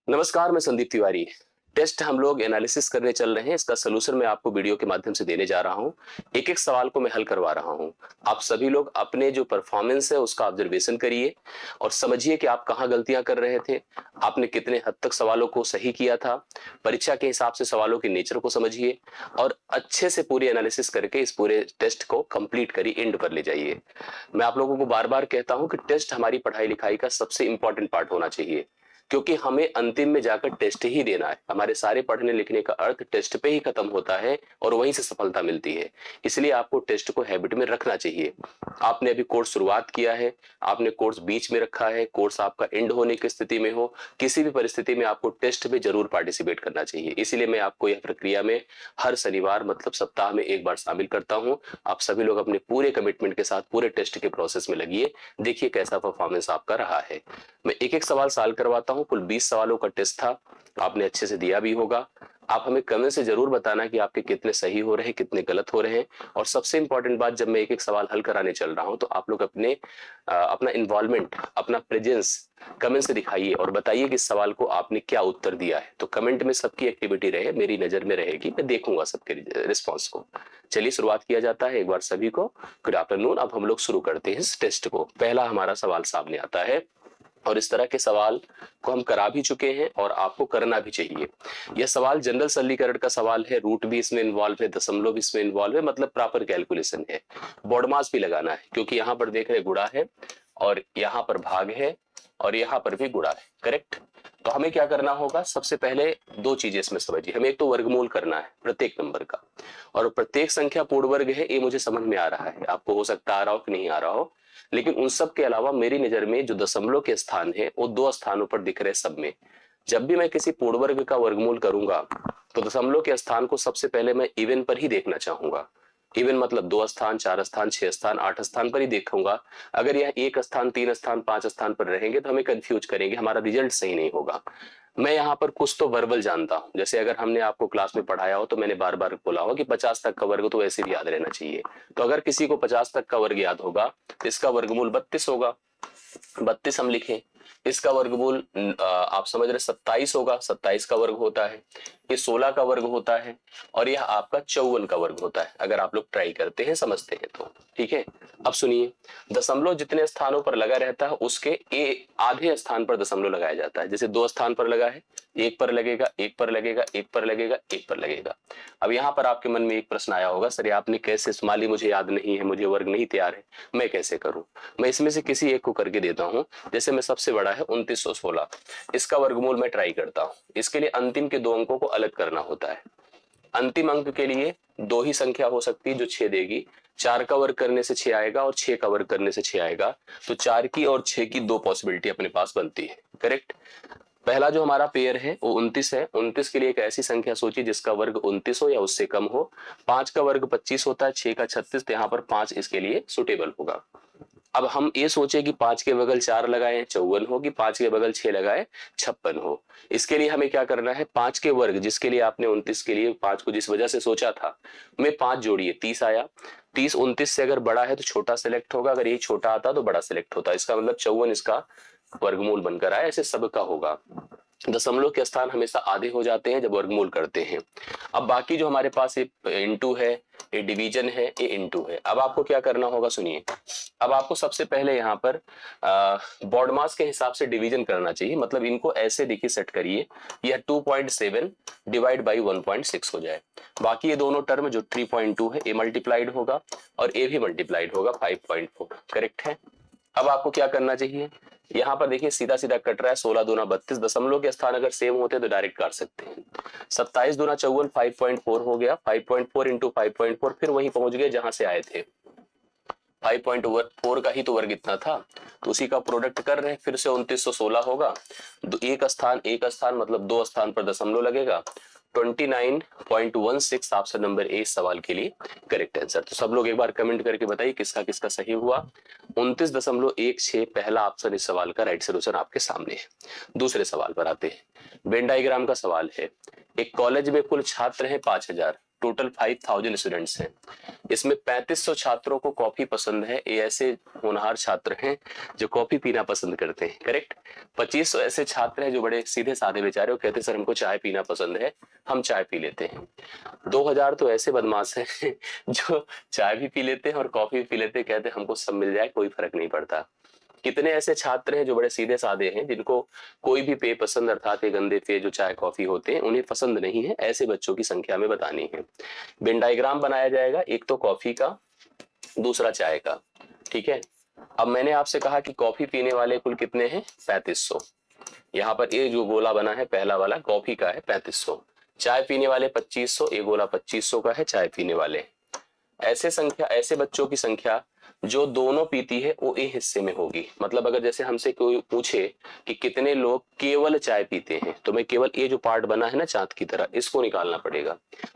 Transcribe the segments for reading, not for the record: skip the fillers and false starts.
नमस्कार, मैं संदीप तिवारी। टेस्ट हम लोग एनालिसिस करने चल रहे हैं। इसका सलूशन मैं आपको वीडियो के माध्यम से देने जा रहा हूं। एक एक सवाल को मैं हल करवा रहा हूं। आप सभी लोग अपने जो परफॉर्मेंस है उसका ऑब्जर्वेशन करिए और समझिए कि आप कहां गलतियां कर रहे थे, आपने कितने हद तक सवालों को सही किया था। परीक्षा के हिसाब से सवालों के नेचर को समझिए और अच्छे से पूरी एनालिसिस करके इस पूरे टेस्ट को कंप्लीट करिए, एंड पर ले जाइए। मैं आप लोगों को बार बार कहता हूं कि टेस्ट हमारी पढ़ाई लिखाई का सबसे इंपॉर्टेंट पार्ट होना चाहिए, क्योंकि हमें अंतिम में जाकर टेस्ट ही देना है। हमारे सारे पढ़ने लिखने का अर्थ टेस्ट पे ही खत्म होता है और वहीं से सफलता मिलती है। इसलिए आपको टेस्ट को हैबिट में रखना चाहिए। आपने अभी कोर्स शुरुआत किया है, आपने कोर्स बीच में रखा है, कोर्स आपका एंड होने की स्थिति में हो, किसी भी परिस्थिति में आपको टेस्ट में जरूर पार्टिसिपेट करना चाहिए। इसलिए मैं आपको यह प्रक्रिया में हर शनिवार मतलब सप्ताह में एक बार शामिल करता हूं। आप सभी लोग अपने पूरे कमिटमेंट के साथ पूरे टेस्ट के प्रोसेस में लगिए, देखिए कैसा परफॉर्मेंस आपका रहा है। मैं एक एक सवाल सॉल्व करवाता हूं। कुल 20 सवालों का टेस्ट था, आपने अच्छे से दिया भी होगा। आप हमें कमेंट से जरूर बताना कि आपके कितने सही हो रहे हैं, कितने गलत हो रहे हैं। और सबसे इंपॉर्टेंट बात, जब मैं एक एक सवाल हल कराने चल रहा हूं तो आप लोग अपना इन्वॉल्वमेंट, अपना प्रेजेंस कमेंट से दिखाइए और बताइए कि इस सवाल को आपने क्या उत्तर दिया है। तो कमेंट में सबकी एक्टिविटी रहे, मेरी नजर में रहेगी, मैं देखूंगा सबके रिस्पॉन्स को। चलिए शुरुआत किया जाता है। एक बार सभी को गुड आफ्टरनून। अब हम लोग शुरू करते हैं इस टेस्ट को। पहला हमारा सवाल सामने आता है और इस तरह के सवाल को हम करा भी चुके हैं और आपको करना भी चाहिए। यह सवाल जनरल सरलीकरण का सवाल है, रूट भी इसमें इन्वॉल्व है, दशमलव भी इसमें इन्वॉल्व है, मतलब प्रॉपर कैलकुलेशन है। बोर्ड मास भी लगाना है, क्योंकि यहां पर देख रहे गुणा है और यहां पर भाग है और यहां पर भी गुणा है। करेक्ट। तो हमें क्या करना होगा, सबसे पहले दो चीजें इसमें समझिए। हमें एक तो वर्गमूल करना है प्रत्येक नंबर का, और प्रत्येक संख्या पूर्ण वर्ग है, ये मुझे समझ में आ रहा है। आपको हो सकता आ रहा हो कि नहीं आ रहा हो, लेकिन उन सब के अलावा मेरी नजर में जो दशमलव के स्थान है वो दो स्थानों पर दिख रहे सब में। जब भी मैं किसी पूर्ण वर्ग का वर्गमूल करूंगा तो दशमलव के स्थान को सबसे पहले मैं इवन पर ही देखना चाहूंगा। इवन मतलब 2 स्थान, 4 स्थान, 6 स्थान, 8 स्थान पर ही देखूंगा। अगर यह 1 स्थान, 3 स्थान, 5 स्थान पर रहेंगे तो हमें कंफ्यूज करेंगे, हमारा रिजल्ट सही नहीं होगा। मैं यहाँ पर कुछ तो वर्बल जानता हूँ। जैसे अगर हमने आपको क्लास में पढ़ाया हो तो मैंने बार बार बोला हो कि 50 तक का वर्ग तो ऐसे भी याद रहना चाहिए। तो अगर किसी को 50 तक का वर्ग याद होगा तो इसका वर्गमूल 32 होगा। 32 हम लिखें। इसका वर्गमूल आप समझ रहे 27 होगा, 27 का वर्ग होता है। ये 16 का वर्ग होता है और यह आपका 54 का वर्ग होता है। अगर आप लोग ट्राई करते हैं, समझते हैं तो ठीक है। अब सुनिए, दशमलव जितने स्थानों पर लगा रहता है उसके आधे स्थान पर दशमलव लगाया जाता है। जैसे 2 स्थान पर लगा है, एक पर लगेगा, एक पर लगेगा, एक पर लगेगा, एक पर लगेगा। अब यहाँ पर आपके मन में एक प्रश्न आया होगा, सर आपने कैसे, मान ली मुझे याद नहीं है, मुझे वर्ग नहीं तैयार है, मैं कैसे करूं। मैं इसमें से किसी एक को करके देता हूं। जैसे मैं सबसे बड़ा है 2916, इसका वर्गमूल मैं ट्राई करता हूं। इसके लिए अंतिम के दो अंकों को अलग करना होता है। अंतिम अंक के लिए दो ही संख्या हो सकती है जो 6 देगी। 4 का वर्ग करने से 6 आएगा और 6 का वर्ग करने से 6 आएगा। तो 4 की और 6 की दो पॉसिबिलिटी अपने पास बनती है। करेक्ट। पहला जो हमारा पेयर है वो 29 है। 29 के लिए एक ऐसी संख्या सोचिए जिसका वर्ग 29 हो या उससे कम हो। 5 का वर्ग 25 होता है, 6 का 36, तो यहाँ पर 5 इसके लिए सुटेबल होगा। अब हम ये सोचे कि 5 के बगल 4 लगाए 54 हो, कि 5 के बगल 6 लगाए 56 हो। इसके लिए हमें क्या करना है, 5 के वर्ग जिसके लिए आपने 29 के लिए 5 को जिस वजह से सोचा था, में 5 जोड़िए 30 आया। 30 29 से अगर बड़ा है तो छोटा सिलेक्ट होगा, अगर ये छोटा आता तो बड़ा सिलेक्ट होता। इसका मतलब 54 इसका वर्गमूल बनकर आया। ऐसे सबका होगा। दशमलव के स्थान हमेशा आधे हो जाते हैं जब वर्गमूल करते हैं। अब बाकी जो हमारे पास ये इनटू है, ये डिवीजन है, ये इनटू है। अब आपको क्या करना होगा, सुनिए। अब आपको सबसे पहले यहाँ पर बॉड मास के हिसाब से डिवीजन करना चाहिए। मतलब इनको ऐसे देखिए, सेट करिए, यह 2.7 डिवाइड बाई 1.6 हो जाए। बाकी ये दोनों टर्म जो 3.2 है ये मल्टीप्लाइड होगा और ये भी मल्टीप्लाइड होगा 5.4। करेक्ट है। अब आपको क्या करना चाहिए, यहाँ पर देखिए सीधा सीधा कट रहा है, 16 दूना 32। दशमलव के स्थान अगर सेम होते तो डायरेक्ट काट सकते हैं। 27 दूना 54, 5.4 हो गया। 5.4 इंटू 5.4, फिर वहीं पहुंच गए जहां से आए थे। 5.4 का ही तो वर्ग इतना था, तो उसी का प्रोडक्ट कर रहे हैं। फिर से 2916 होगा। एक स्थान मतलब 2 स्थान पर दशमलव लगेगा। 29.16 ऑप्शन नंबर ए इस सवाल के लिए करेक्ट आंसर। तो सब लोग एक बार कमेंट करके बताइए किसका किसका सही हुआ। 29.16 पहला ऑप्शन इस सवाल का राइट सोल्यूशन आपके सामने है। दूसरे सवाल पर आते हैं। वेन डायग्राम का सवाल है। एक कॉलेज में कुल छात्र हैं 5000, टोटल 5000 स्टूडेंट्स हैं। इसमें 3500 छात्रों को कॉफी पसंद है। ये ऐसे होनहार छात्र हैं जो कॉफी पीना पसंद करते हैं, करेक्ट। 2500 ऐसे छात्र हैं जो बड़े सीधे साधे बेचारे, वो कहते हैं सर हमको चाय पीना पसंद है, हम चाय पी लेते हैं। 2000 तो ऐसे बदमाश हैं जो चाय भी पी लेते हैं और कॉफी भी पी लेते हैं, कहते हैं हमको सब मिल जाए, कोई फर्क नहीं पड़ता। कितने ऐसे छात्र हैं जो बड़े सीधे साधे हैं, जिनको कोई भी पेय पसंद, अर्थात ये गंदे पेय जो चाय कॉफी होते हैं उन्हें पसंद नहीं है, ऐसे बच्चों की संख्या में बतानी है। वेन डायग्राम बनाया जाएगा, एक तो कॉफी का, दूसरा चाय का, ठीक है। अब मैंने आपसे कहा कि कॉफी पीने वाले कुल कितने हैं, 3500। यहाँ पर ये जो गोला बना है पहला वाला कॉफी का है 3500, चाय पीने वाले 2500, ये गोला 2500 का है चाय पीने वाले। ऐसे संख्या, ऐसे बच्चों की संख्या जो दोनों पीती है वो ए हिस्से में होगी। मतलब अगर जैसे हमसे कोई पूछे कि कितने लोग केवल चाय पीते हैं, तो मैं केवल ये जो पार्ट बना है ना चांद की तरह, इसको निकालना पड़ेगा।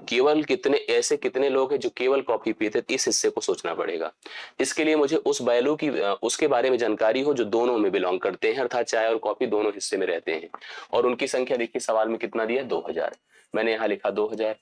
केवल कितने, ऐसे कितने लोग हैं जो केवल कॉफी पीते हैं, इस हिस्से को सोचना पड़ेगा। इसके लिए मुझे उस वैल्यू की, उसके बारे में जानकारी हो जो दोनों में बिलोंग करते हैं, अर्थात चाय और कॉफी दोनों हिस्से में रहते हैं। और उनकी संख्या देखिए सवाल में कितना दिया, 2000। मैंने यहाँ लिखा 2000।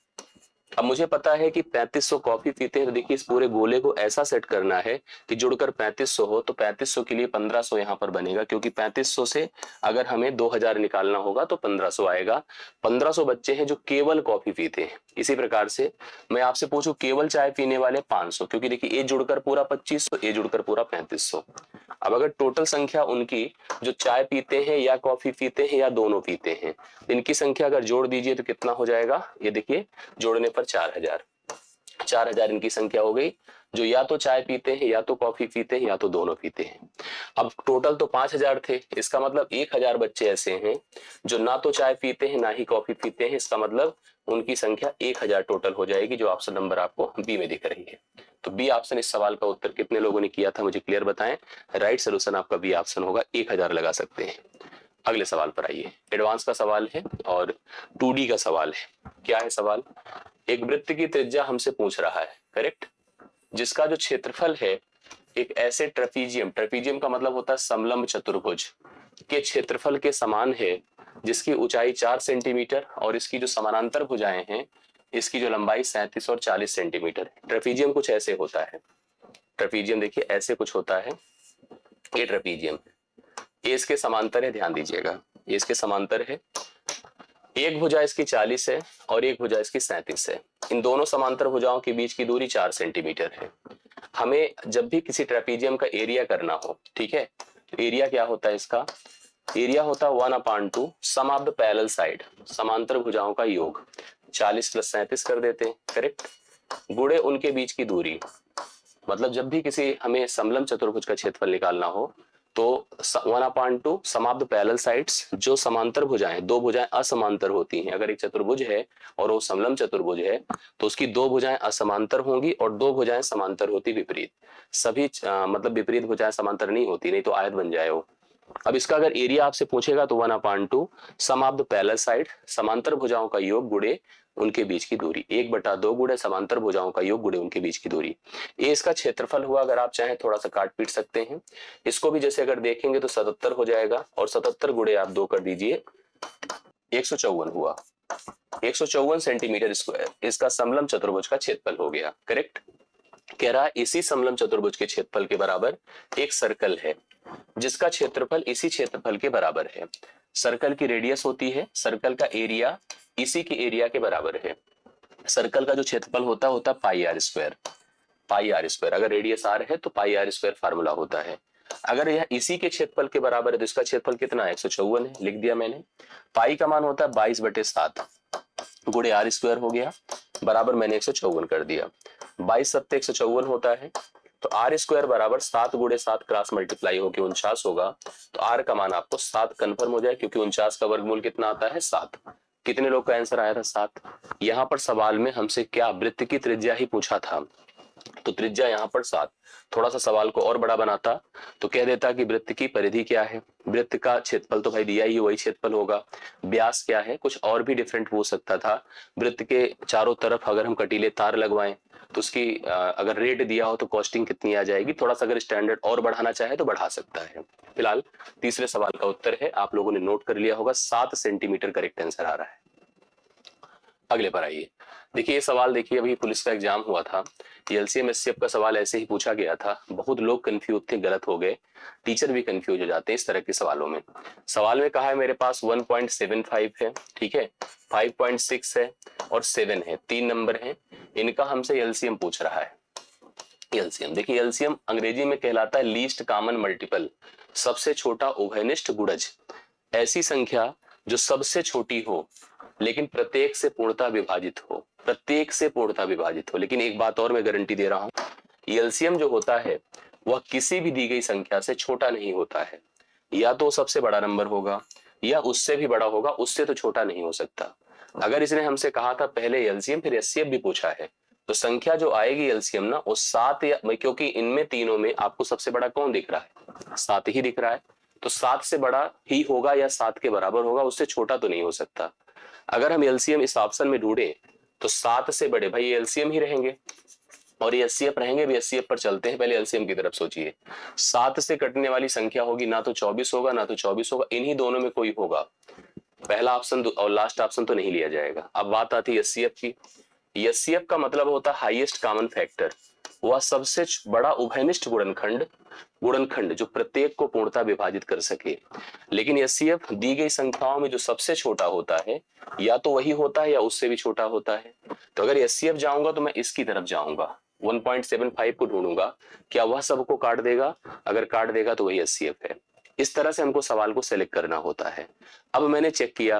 अब मुझे पता है कि 3500 कॉफी पीते हैं, तो देखिए इस पूरे गोले को ऐसा सेट करना है कि जुड़कर 3500 हो, तो 3500 के लिए 1500 यहाँ पर बनेगा, क्योंकि 3500 से अगर हमें 2000 निकालना होगा तो 1500 आएगा। 1500 बच्चे हैं जो केवल कॉफी पीते हैं। इसी प्रकार से मैं आपसे पूछूं केवल चाय पीने वाले 500, क्योंकि देखिए ये जुड़कर पूरा 2500, ये जुड़कर पूरा 3500। अब अगर टोटल संख्या उनकी जो चाय पीते हैं या कॉफी पीते हैं या दोनों पीते हैं, इनकी संख्या अगर जोड़ दीजिए तो कितना हो जाएगा, ये देखिए जोड़ने पर 4000। 4000 इनकी संख्या हो गई जो या तो चाय पीते हैं या तो कॉफी पीते हैं या तो दोनों पीते हैं। अब टोटल तो 5000 थे, इसका मतलब 1000 बच्चे ऐसे हैं जो ना तो चाय पीते हैं ना ही कॉफी पीते हैं। इसका मतलब उनकी संख्या 1000 टोटल हो जाएगी, जो ऑप्शन नंबर आपको बी में दिख रही है। तो बी ऑप्शन इस सवाल का उत्तर कितने लोगों ने किया था मुझे क्लियर बताएं। राइट सोल्यूशन आपका बी ऑप्शन होगा, 1000 लगा सकते हैं। अगले सवाल पर आइए, एडवांस का सवाल है और 2D का सवाल है। क्या है सवाल, एक वृत्त की त्रिज्या हमसे पूछ रहा है, करेक्ट, जिसका जो क्षेत्रफल है एक ऐसे ट्रेपीजियम, ट्रेपीजियम का मतलब होता है समलंब चतुर्भुज, के क्षेत्रफल के समान है, जिसकी ऊंचाई 4 सेंटीमीटर और इसकी जो समानांतर भुजाएं हैं इसकी जो लंबाई 37 और 40 सेंटीमीटर। ट्रेपीजियम कुछ ऐसे होता है, ट्रेपीजियम देखिए ऐसे कुछ होता है, ये ट्रेपीजियम है, ये इसके समांतर है, ध्यान दीजिएगा ये इसके समांतर है। एक भुजा इसकी 40 है और एक भुजा इसकी 37 है। इन दोनों समांतर भुजाओं के बीच की दूरी 4 सेंटीमीटर है। हमें जब भी किसी ट्रेपीजियम का एरिया करना हो, ठीक है, तो एरिया क्या होता है, इसका एरिया होता है 1/2 सम ऑफ द पैरेलल साइड, समांतर भुजाओं का योग, 40 + 37 कर देते हैं, करेक्ट, गुणे उनके बीच की दूरी। मतलब जब भी किसी हमें समलंब चतुर्भुज का क्षेत्रफल निकालना हो तो 1/2 सम ऑफ द पैरेलल साइड्स, जो समांतर भुजाएं, दो भुजाएं असमांतर होती हैं। अगर एक चतुर्भुज है और वो समलंब चतुर्भुज है तो उसकी दो भुजाएं असमांतर होंगी और दो भुजाएं समांतर होती विपरीत। सभी मतलब विपरीत भुजाएं समांतर नहीं होती, नहीं तो आयत बन जाए वो। अब इसका अगर एरिया आपसे पूछेगा तो 1/2 सम ऑफ द पैरेलल साइड, समांतर भुजाओं का योग गुणे उनके बीच की दूरी, 1/2 गुणे समांतर भुजाओं का योग गुणे उनके बीच की दूरी। ये इसका क्षेत्रफल हुआ। अगर आप चाहें थोड़ा सा काट पीट सकते हैं इसको भी, जैसे अगर देखेंगे तो 77 हो जाएगा और 77 गुणे आप 2 कर दीजिए, 154 हुआ। 154 सेंटीमीटर स्क्वायर इसका समलंब चतुर्भुज का क्षेत्रफल हो गया, करेक्ट। कह रहा है इसी समलंब चतुर्भुज के क्षेत्रफल के बराबर एक सर्कल है जिसका क्षेत्रफल इसी क्षेत्रफल के बराबर है। सर्कल की रेडियस होती है, सर्कल का एरिया इसी के एरिया के बराबर है। सर्कल का जो क्षेत्रफल होता है pi r square, pi r square. अगर रेडियस आर है तो पाई आर स्क्वायर फार्मूला होता है। अगर यह इसी के क्षेत्रफल के बराबर है तो इसका क्षेत्रफल कितना है, 154 है, लिख दिया मैंने। पाई का मान होता है 22/7 गुणे आर स्क्वायर हो गया, बराबर मैंने 154 कर दिया। 22 × 7 = 154 होता है, तो आर स्क्वायर बराबर 7 × 7 क्रॉस मल्टीप्लाई होकर 49 होगा। तो आर का मान आपको 7 कंफर्म हो जाए, क्योंकि 49 का वर्गमूल कितना आता है, 7। कितने लोग का आंसर आया था, 7। यहाँ पर सवाल में हमसे क्या वृत्त की त्रिज्या ही पूछा था, तो त्रिज्या यहाँ पर 7। थोड़ा सा सवाल को और बड़ा बनाता तो कह देता कि वृत्त की परिधि क्या है, वृत्त का क्षेत्रफल तो भाई दिया ही, वही क्षेत्रफल होगा। व्यास क्या है, कुछ और भी डिफरेंट पूछ सकता था। वृत्त के चारों तरफ अगर हम कटीले तार लगवाएं तो उसकी अगर रेट दिया हो तो कॉस्टिंग कितनी आ जाएगी। थोड़ा सा अगर स्टैंडर्ड और बढ़ाना चाहे तो बढ़ा सकता है। फिलहाल तीसरे सवाल का उत्तर है, आप लोगों ने नोट कर लिया होगा, 7 सेंटीमीटर करेक्ट आंसर आ रहा है। अगले पर आइए। देखिए ये सवाल, देखिए अभी पुलिस का एग्जाम हुआ था, एलसीएम एचसीएफ का सवाल ऐसे ही पूछा गया था, बहुत लोग कंफ्यूज थे, गलत हो गए, टीचर भी कंफ्यूज हो जाते हैं इस तरह के सवालों में। सवाल में कहा है मेरे पास 1.75 है, ठीक है, 5.6 है और 7 है, 3 नंबर है, इनका हमसे एलसीएम पूछ रहा है। एलसीएम देखिए, एलसीएम अंग्रेजी में कहलाता है लीस्ट कॉमन मल्टीपल, सबसे छोटा उभयनिष्ठ गुणज, ऐसी संख्या जो सबसे छोटी हो लेकिन प्रत्येक से पूर्णतः विभाजित हो, प्रत्येक से पूर्णतः विभाजित हो। लेकिन एक बात और मैं गारंटी दे रहा हूं, एलसीएम जो होता है वह किसी भी दी गई संख्या से छोटा नहीं होता है, या तो सबसे बड़ा नंबर होगा या उससे भी बड़ा होगा, उससे तो छोटा नहीं हो सकता। अगर इसने हमसे कहा था पहले एलसीएम फिर एचसीएफ भी पूछा है, तो संख्या जो आएगी एलसीएम ना वो 7 या, क्योंकि इनमें तीनों में आपको सबसे बड़ा कौन दिख रहा है, 7 ही दिख रहा है, तो 7 से बड़ा ही होगा या 7 के बराबर होगा, उससे छोटा तो नहीं हो सकता। अगर हम एलसीएम इस ऑप्शन में ढूंढे तो 7 से बड़े भाई एलसीएम ही रहेंगे, और ये एचसीएफ रहेंगे भी। एचसीएफ पर चलते हैं, पहले एलसीएम की तरफ सोचिए। 7 से कटने वाली संख्या होगी ना तो 24 होगा ना तो 24 होगा, इन्हीं दोनों में कोई होगा, पहला ऑप्शन और लास्ट ऑप्शन तो नहीं लिया जाएगा। अब बात आती है एचसीएफ की। एचसीएफ का मतलब होता है हाईएस्ट कॉमन फैक्टर, वह सबसे बड़ा उभयनिष्ठ गुणनखंड, गुणनखंड जो प्रत्येक को पूर्णतः विभाजित कर सके। लेकिन एचसीएफ दी गई संख्याओं में जो सबसे छोटा होता है या तो वही होता है या उससे भी छोटा होता है। तो अगर एचसीएफ जाऊंगा तो मैं इसकी तरफ जाऊंगा, 1.75 को ढूंढूंगा, क्या वह सबको काट देगा, अगर काट देगा तो वही एचसीएफ है। इस तरह से हमको सवाल को सेलेक्ट करना होता है। अब मैंने चेक किया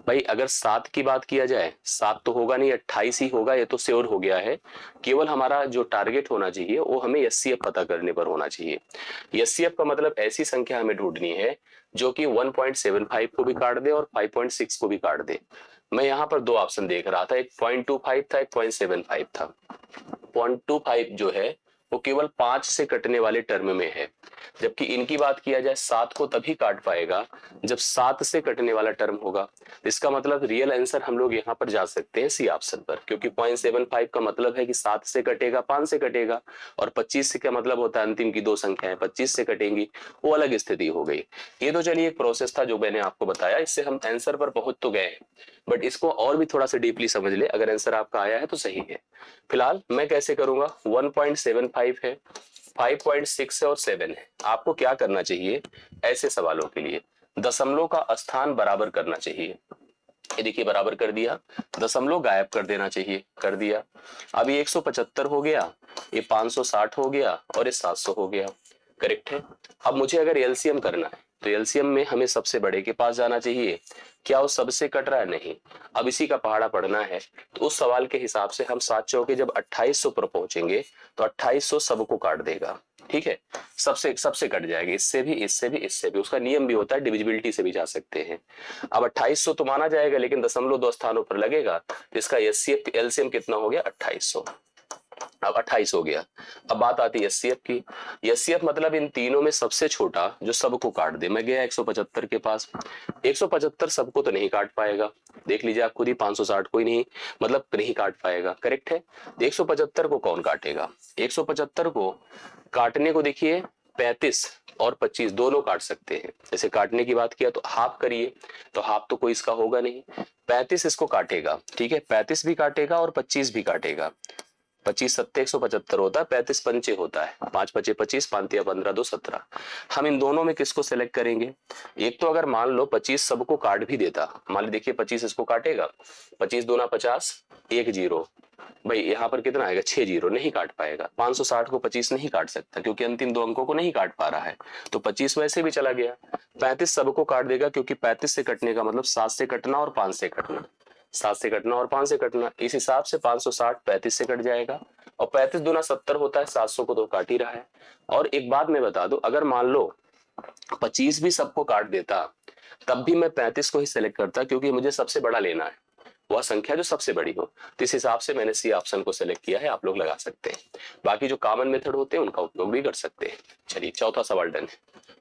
भाई, अगर 7 की बात किया जाए 7 तो होगा नहीं, 28 ही होगा, ये तो श्योर हो गया है। केवल हमारा जो टारगेट होना चाहिए वो हमें एचसीएफ पता करने पर होना चाहिए। एचसीएफ का मतलब ऐसी संख्या हमें ढूंढनी है जो कि 1.75 को भी काट दे और 5.6 को भी काट दे। मैं यहाँ पर दो ऑप्शन देख रहा था, एक 0.25 था, एक 0.75 था। 0.25 जो है वो केवल 5 से कटने वाले टर्म में है, जबकि इनकी बात किया जाए 7 को तभी काट पाएगा जब 7 से कटने वाला टर्म होगा। इसका मतलब रियल आंसर हम लोग यहाँ पर जा सकते हैं सी ऑप्शन पर, क्योंकि 0.75 का मतलब है कि 7 से कटेगा, 5 से कटेगा, और 25 से क्या मतलब होता है, अंतिम की दो संख्याएं 25 से कटेंगी, वो अलग स्थिति हो गई। ये तो चलिए एक प्रोसेस था जो मैंने आपको बताया, इससे हम आंसर पर पहुंच तो गए हैं, बट इसको और भी थोड़ा सा डीपली समझ ले, अगर आंसर आपका आया है तो सही है। फिलहाल मैं कैसे करूंगा, 1.75 है, 5.6 है और 7 है। आपको क्या करना चाहिए ऐसे सवालों के लिए, दशमलव का स्थान बराबर करना चाहिए। ये देखिए बराबर कर दिया, दशमलव गायब कर देना चाहिए, कर दिया। अब ये 175 हो गया, ये 560 हो गया और ये 700 हो गया, करेक्ट है। अब मुझे अगर एलसीएम करना है तो एलसीएम में हमें सबसे बड़े के पास जाना चाहिए, क्या वो सबसे कट रहा है, नहीं। अब इसी का पहाड़ा पढ़ना है तो उस सवाल के हिसाब से हम 7 चौके जब 2800 पर पहुंचेंगे तो 2800 सबको काट देगा, ठीक है, सबसे सबसे कट जाएगी, इससे भी इससे भी इससे भी, उसका नियम भी होता है, डिविजिबिलिटी से भी जा सकते हैं। अब 2800 तो माना जाएगा, लेकिन दशमलव 2 स्थानों पर लगेगा, तो इसका एलसीएम कितना हो गया, 2800। अब 28 हो गया। अब बात आती है एचसीएफ की। एचसीएफ मतलब इन तीनों में सबसे छोटा जो सबको काट दे। मैं गया 175 के पास, 175 सबको तो नहीं काट पाएगा, देख लीजिए आप खुद ही, 560 कोई नहीं, मतलब नहीं काट पाएगा, करेक्ट है। 175 को कौन काटेगा, 175 को काटने को देखिए 35 और 25 दोनों काट सकते हैं। जैसे काटने की बात किया तो हाफ करिए, तो हाफ तो कोई इसका होगा नहीं, 35 इसको काटेगा, ठीक है, 35 भी काटेगा और 25 भी काटेगा। 25 सत्ते 175 होता है, 35 पंचे होता है, 5 पचे 25, 5 या 15 2 17। हम इन दोनों में किसको सेलेक्ट करेंगे, एक तो अगर मान लो 25 सबको काट भी देता, मान ली देखिए 25 इसको काटेगा, 25 दूना 50, 1 जीरो, भाई यहाँ पर कितना आएगा, 6 जीरो, नहीं काट पाएगा। 560 को 25 नहीं काट सकता क्योंकि अंतिम दो अंकों को नहीं काट पा रहा है, तो 25 वैसे भी चला गया। 35 सबको काट देगा क्योंकि 35 से कटने का मतलब 7 से कटना और 5 से कटना, 7 से कटना और 5 से कटना, इस हिसाब से 560 35 से कट जाएगा, और 35 दूना 70 होता है, 700 को तो काट ही रहा है। और एक बात मैं बता दूं, अगर मान लो 25 भी सबको काट देता तब भी मैं 35 को ही सिलेक्ट करता, क्योंकि मुझे सबसे बड़ा लेना है, वह संख्या जो सबसे बड़ी हो। तो इस हिसाब से मैंने सी ऑप्शन को सिलेक्ट किया है, आप लोग लगा सकते हैं। बाकी जो कॉमन मेथड होते हैं उनका उपयोग भी कर सकते हैं। चलिए चौथा सवाल डन है।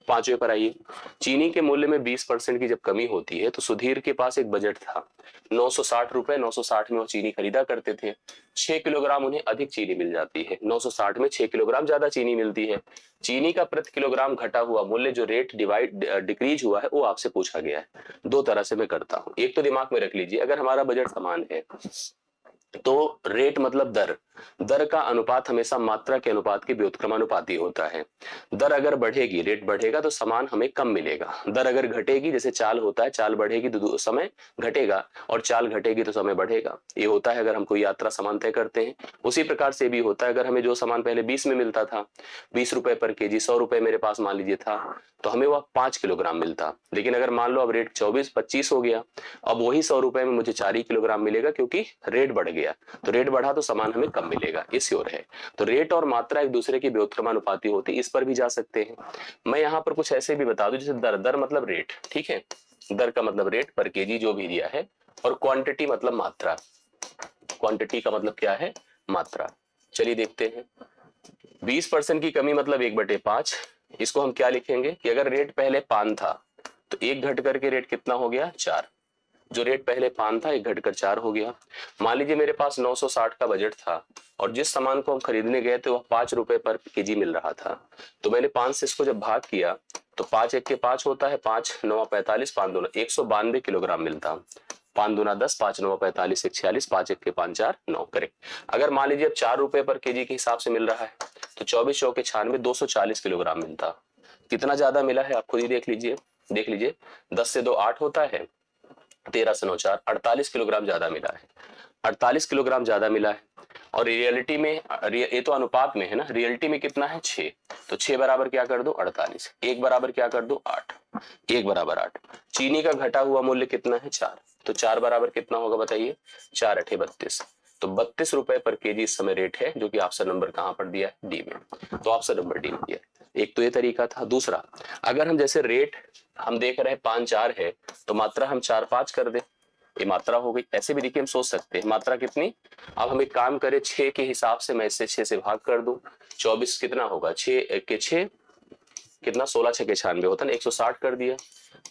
पांचवें पर आइए। चीनी के मूल्य में 20% की जब कमी होती है तो सुधीर के पास एक बजट था, 960 रुपए, 960 में वो चीनी खरीदा करते थे। 6 किलोग्राम उन्हें अधिक चीनी मिल जाती है, 960 में 6 किलोग्राम ज्यादा चीनी मिलती है, चीनी का प्रति किलोग्राम घटा हुआ मूल्य जो रेट डिक्रीज हुआ है वो आपसे पूछा गया है। दो तरह से मैं करता हूं। एक तो दिमाग में रख लीजिए, अगर हमारा बजट समान है तो रेट मतलब दर, दर का अनुपात हमेशा मात्रा के अनुपात के व्युत्क्रमानुपाती होता है। दर अगर बढ़ेगी, रेट बढ़ेगा तो सामान हमें कम मिलेगा। दर अगर घटेगी, जैसे चाल होता है, चाल बढ़ेगी तो समय घटेगा, और चाल घटेगी तो समय बढ़ेगा। ये होता है अगर हम कोई यात्रा सामान तय करते हैं। उसी प्रकार से भी होता है, अगर हमें जो सामान पहले 20 में मिलता था, 20 रुपए पर केजी, 100 रुपए मेरे पास मान लीजिए था, तो हमें वह 5 किलोग्राम मिलता। लेकिन अगर मान लो अब रेट 24-25 हो गया, अब वही 100 रुपए में मुझे 4 ही किलोग्राम मिलेगा, क्योंकि रेट बढ़ गया। तो रेट बढ़ा तो सामान हमें कम मिलेगा, इस ओर है। तो रेट और मात्रा एक दूसरे की व्युत्क्रमानुपाती होती, इस पर भी जा सकते हैं। मैं यहाँ पर कुछ ऐसे भी बता दूं, जैसे दर, दर मतलब रेट, ठीक है, दर का मतलब रेट पर केजी जो भी दिया है, और क्वांटिटी मतलब मात्रा, क्वांटिटी का मतलब क्या है, मात्रा। चलिए देखते हैं। 20% की कमी मतलब 1/5। इसको हम क्या लिखेंगे कि अगर रेट पहले 5 था तो 1 घट करके रेट कितना हो गया, 4। जो रेट पहले 5 था 1 घटकर 4 हो गया। मान लीजिए मेरे पास 960 का बजट था, और जिस सामान को हम खरीदने गए थे वह 5 रुपए पर केजी मिल रहा था। तो मैंने 5 से इसको जब भाग किया तो 5 1 के 5 होता है, 5 9 45, 5 2 192 किलोग्राम मिलता। 5 दूना 10, 5 9 45, 1 46, 5 1 के 5 4 9, करेक्ट। अगर मान लीजिए अब 4 रुपए पर केजी के हिसाब से मिल रहा है तो 24 चौके 96, 240 किलोग्राम मिलता। कितना ज्यादा मिला है आप खुद ही देख लीजिए, देख लीजिए। 10 से 2 8 होता है, 13 से 9 4, 48 किलोग्राम ज्यादा मिला है। 48 किलोग्राम ज्यादा मिला है। और रियलिटी में, ये तो अनुपात में है ना, रियलिटी में कितना है, 6। तो 6 बराबर क्या कर दो, 48। 1 बराबर क्या कर दो, 8। 1 बराबर 8। चीनी का घटा हुआ मूल्य कितना है, 4। तो 4 बराबर कितना होगा बताइए, 4 8 32। तो 32 रुपए पर केजी इस समय रेट है, जो कि ऑप्शन नंबर कहां पर दिया है, डी में। तो ऑप्शन नंबर डी में दिया। एक तो ये तरीका था। दूसरा, अगर हम जैसे रेट हम देख रहे हैं 5 4 है, तो मात्रा हम 4 5 कर दे, ये मात्रा हो गई। ऐसे भी देखिए हम सोच सकते हैं मात्रा कितनी। अब हम एक काम करें, 6 के हिसाब से मैं इससे 6 से भाग कर दूं, 24 कितना होगा, 6 1 के 6 कितना, 16 6 के 96 होता है ना, 160 कर दिया।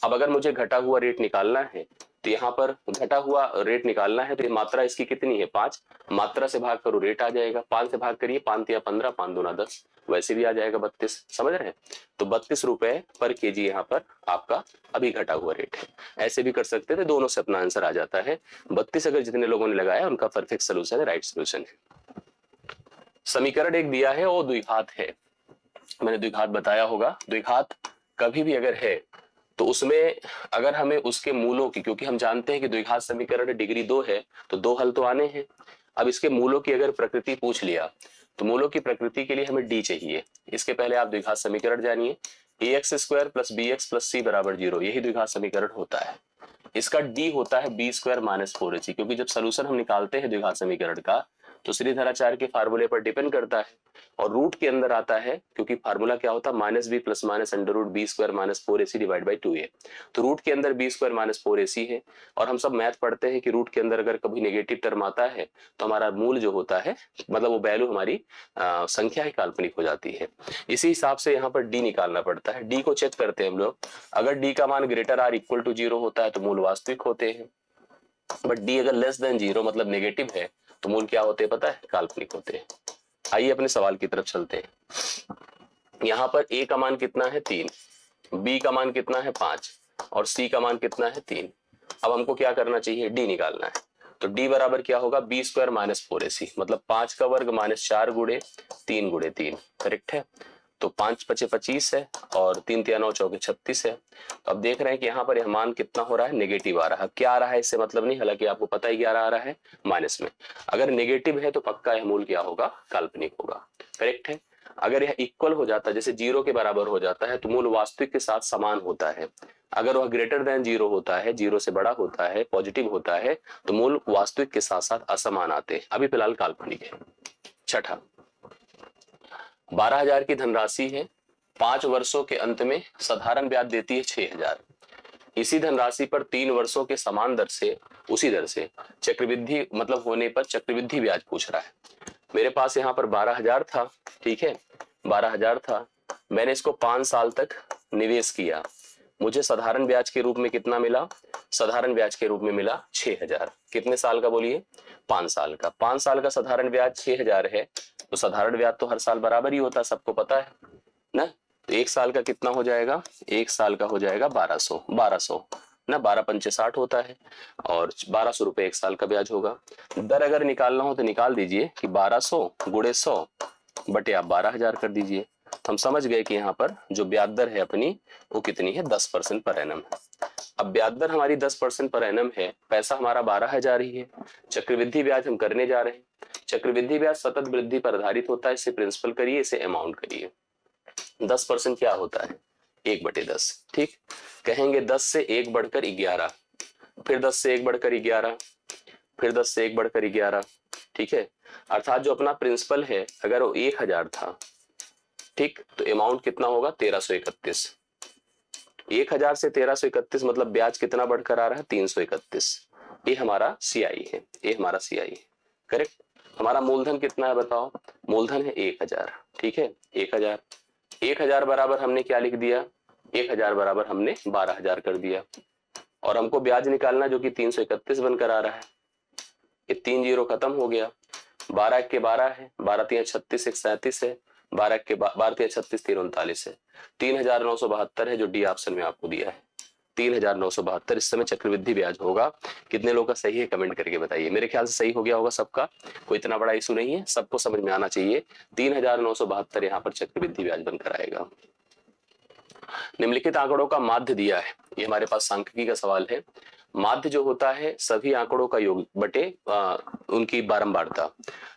अब अगर मुझे घटा हुआ रेट निकालना है, तो यहाँ पर घटा हुआ रेट निकालना है, तो ये मात्रा इसकी कितनी है, 5। मात्रा से भाग करो रेट आ जाएगा, 5 से भाग करिए, 5 या 15, 5 दूना 10, वैसे भी आ जाएगा 32। समझ रहे हैं। तो 32 रुपए पर केजी यहाँ पर आपका अभी घटा हुआ रेट है। ऐसे भी कर सकते थे, दोनों से अपना आंसर आ जाता है। 32 अगर जितने लोगों ने लगाया उनका परफेक्ट सोल्यूशन है, राइट सोल्यूशन है। समीकरण एक दिया है, वो द्विघात है। मैंने द्विघात बताया होगा। द्विघात कभी भी अगर है तो उसमें अगर हमें उसके मूलों की, क्योंकि हम जानते हैं कि द्विघात समीकरण डिग्री 2 है, तो 2 हल तो आने हैं। अब इसके मूलों की अगर प्रकृति पूछ लिया, तो मूलों की प्रकृति के लिए हमें डी चाहिए। इसके पहले आप द्विघात समीकरण जानिए। ax² + bx + c = 0, यही द्विघात समीकरण होता है। इसका डी होता है b² - 4ac, क्योंकि जब सोल्यूशन हम निकालते हैं द्विघात समीकरण का, तो श्रीधराचार्य के फार्मूले पर डिपेंड करता है, और रूट के अंदर आता है, क्योंकि फार्मूला क्या होता है, -b + -√b² - 4ac / 2a। तो रूट के अंदर b² - 4ac है, और हम सब मैथ पढ़ते हैं कि रूट के अंदर अगर कभी नेगेटिव टर्म आता है तो हमारा मूल जो होता है, मतलब वो वैल्यू हमारी संख्या ही काल्पनिक हो जाती है। इसी हिसाब से यहाँ पर डी निकालना पड़ता है। डी को चेक करते हैं हम लोग। अगर डी का मान > = 0 होता है तो मूल वास्तविक होते हैं, बट डी अगर <0 मतलब नेगेटिव है तो मूल क्या होते हैं पता है, काल्पनिक होते हैं। आइए अपने सवाल की तरफ चलते हैं। यहाँ पर ए का मान कितना है, 3, बी का मान कितना है, 5, और सी का मान कितना है, 3। अब हमको क्या करना चाहिए, डी निकालना है। तो डी बराबर क्या होगा, b² - 4ac, मतलब 5 का वर्ग -4 गुणे 3 गुणे 3, करेक्ट है। तो 5 5 25 है, और 3 3 9 चौके 36 है। तो अब देख रहे हैं कि यहाँ पर यह मान कितना हो रहा है, नेगेटिव आ रहा है। क्या आ रहा है इससे मतलब नहीं, हालांकि आपको पता ही क्या आ रहा है, माइनस में। अगर नेगेटिव है तो पक्का यह मूल क्या होगा, काल्पनिक होगा, करेक्ट है। अगर यह इक्वल हो जाता है, जैसे 0 के बराबर हो जाता है, तो मूल वास्तविक के साथ समान होता है। अगर वह > 0 होता है, 0 से बड़ा होता है, पॉजिटिव होता है, तो मूल वास्तविक के साथ साथ असमान आते हैं। अभी फिलहाल काल्पनिक है। छठा, 12,000 की धनराशि है, 5 वर्षों के अंत में साधारण ब्याज देती है 6,000। इसी धनराशि पर 3 वर्षों के समान दर से, उसी दर से चक्रवृद्धि मतलब होने पर चक्रवृद्धि ब्याज पूछ रहा है। मेरे पास यहाँ पर 12,000 था, ठीक है, 12,000 था। मैंने इसको 5 साल तक निवेश किया, मुझे साधारण ब्याज के रूप में कितना मिला, साधारण ब्याज के रूप में मिला 6,000। कितने साल का बोलिए, 5 साल का। 5 साल का साधारण ब्याज 6,000 है, तो साधारण ब्याज तो हर साल बराबर ही होता है, सबको पता है। ना। तो एक साल का कितना हो जाएगा, एक साल का हो जाएगा 1200 ना, 12 पंचे 60 होता है और 1200 रुपये एक साल का ब्याज होगा। दर अगर निकालना हो तो निकाल दीजिए कि 1200 गुणे 100 बटे आप 12,000 कर दीजिए। तो हम समझ गए कि यहाँ पर जो ब्याज दर है अपनी वो कितनी है, 10% पर एनम है। अब ब्याज दर हमारी 10% पर एनम है, पैसा हमारा 12,000 ही है। चक्रवृद्धि ब्याज हम करने जा रहे हैं। चक्रवृद्धि ब्याज सतत वृद्धि पर आधारित होता है, इसे प्रिंसिपल करिए, इसे अमाउंट करिए। 10% क्या होता है, 1/10। ठीक, कहेंगे 10 से 1 बढ़कर 11, फिर 10 से 1 बढ़कर 11, फिर 10 से 1 बढ़कर 11। ठीक है, अर्थात जो अपना प्रिंसिपल है अगर वो 1000 था, ठीक, तो अमाउंट कितना होगा 1331। 1000 से 1331 मतलब ब्याज कितना बढ़कर आ रहा है 331। ये हमारा सीआई है, ये हमारा सीआई है। करेक्ट। हमारा मूलधन कितना है बताओ, मूलधन है 1000। ठीक है, 1000। 1000 बराबर हमने क्या लिख दिया, 1000 बराबर हमने 12,000 कर दिया। और हमको ब्याज निकालना जो कि 331 बनकर आ रहा है। ये 3 जीरो खत्म हो गया। 12 के 12 है, 12 3 36, 1 37 है, 12 के 12 3 36, 3 39 है, 3972 है जो डी ऑप्शन में आपको दिया है। 3972 इस समय चक्रवृद्धि ब्याज होगा। कितने लोगों का सही है कमेंट करके बताइए। मेरे ख्याल से सही हो गया होगा सबका, कोई इतना बड़ा इशू नहीं है, सबको समझ में आना चाहिए। 3972 यहाँ पर चक्रवृद्धि ब्याज बनकर आएगा। निम्नलिखित आंकड़ों का माध्य दिया है, ये हमारे पास सांख्यिकी का सवाल है। माध्य जो होता है सभी आंकड़ों का योग बटे उनकी बारंबारता।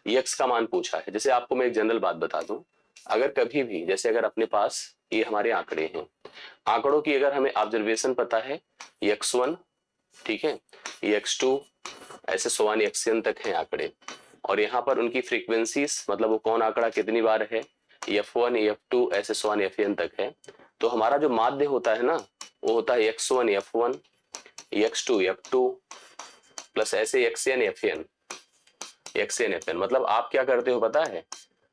यक्स का मान पूछा है। जैसे आपको मैं एक जनरल बात बता दूं, अगर कभी भी जैसे अगर अपने पास ये हमारे आंकड़े हैं, आंकड़ों की अगर हमें ऑब्जर्वेशन पता है x1, ठीक है, x2 ऐसे सोवान xn तक है आंकड़े, और यहाँ पर उनकी फ्रीक्वेंसीज मतलब वो कौन आंकड़ा कितनी बार है, f1 f2 ऐसे सोवान fn तक है, तो हमारा जो माध्य होता है ना वो होता है x1 f1 x2 f2 plus ऐसे xn fn। मतलब आप क्या करते हो पता है,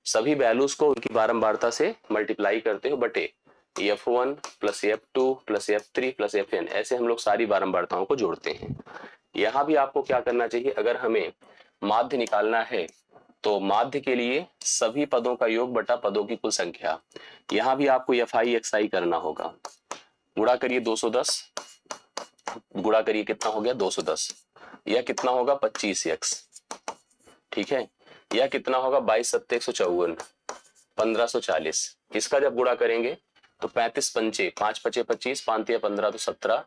सभी वैल्यूज को उनकी बारंबारता से मल्टीप्लाई करते हो बटे f1 plus f2 plus f3 plus fn, ऐसे हम लोग सारी बारंबारताओं को जोड़ते हैं। यहाँ भी आपको क्या करना चाहिए, अगर हमें माध्य निकालना है तो माध्य के लिए सभी पदों का योग बटा पदों की कुल संख्या। यहाँ भी आपको fi xi करना होगा। गुणा करिए 210, गुणा करिए कितना हो गया 210, यह कितना होगा 25x, ठीक है, यह कितना होगा 22 सत्ते 154, 1540। इसका जब गुणा करेंगे तो 35 पंचे 5 पचे 25, 5 15 तो 17,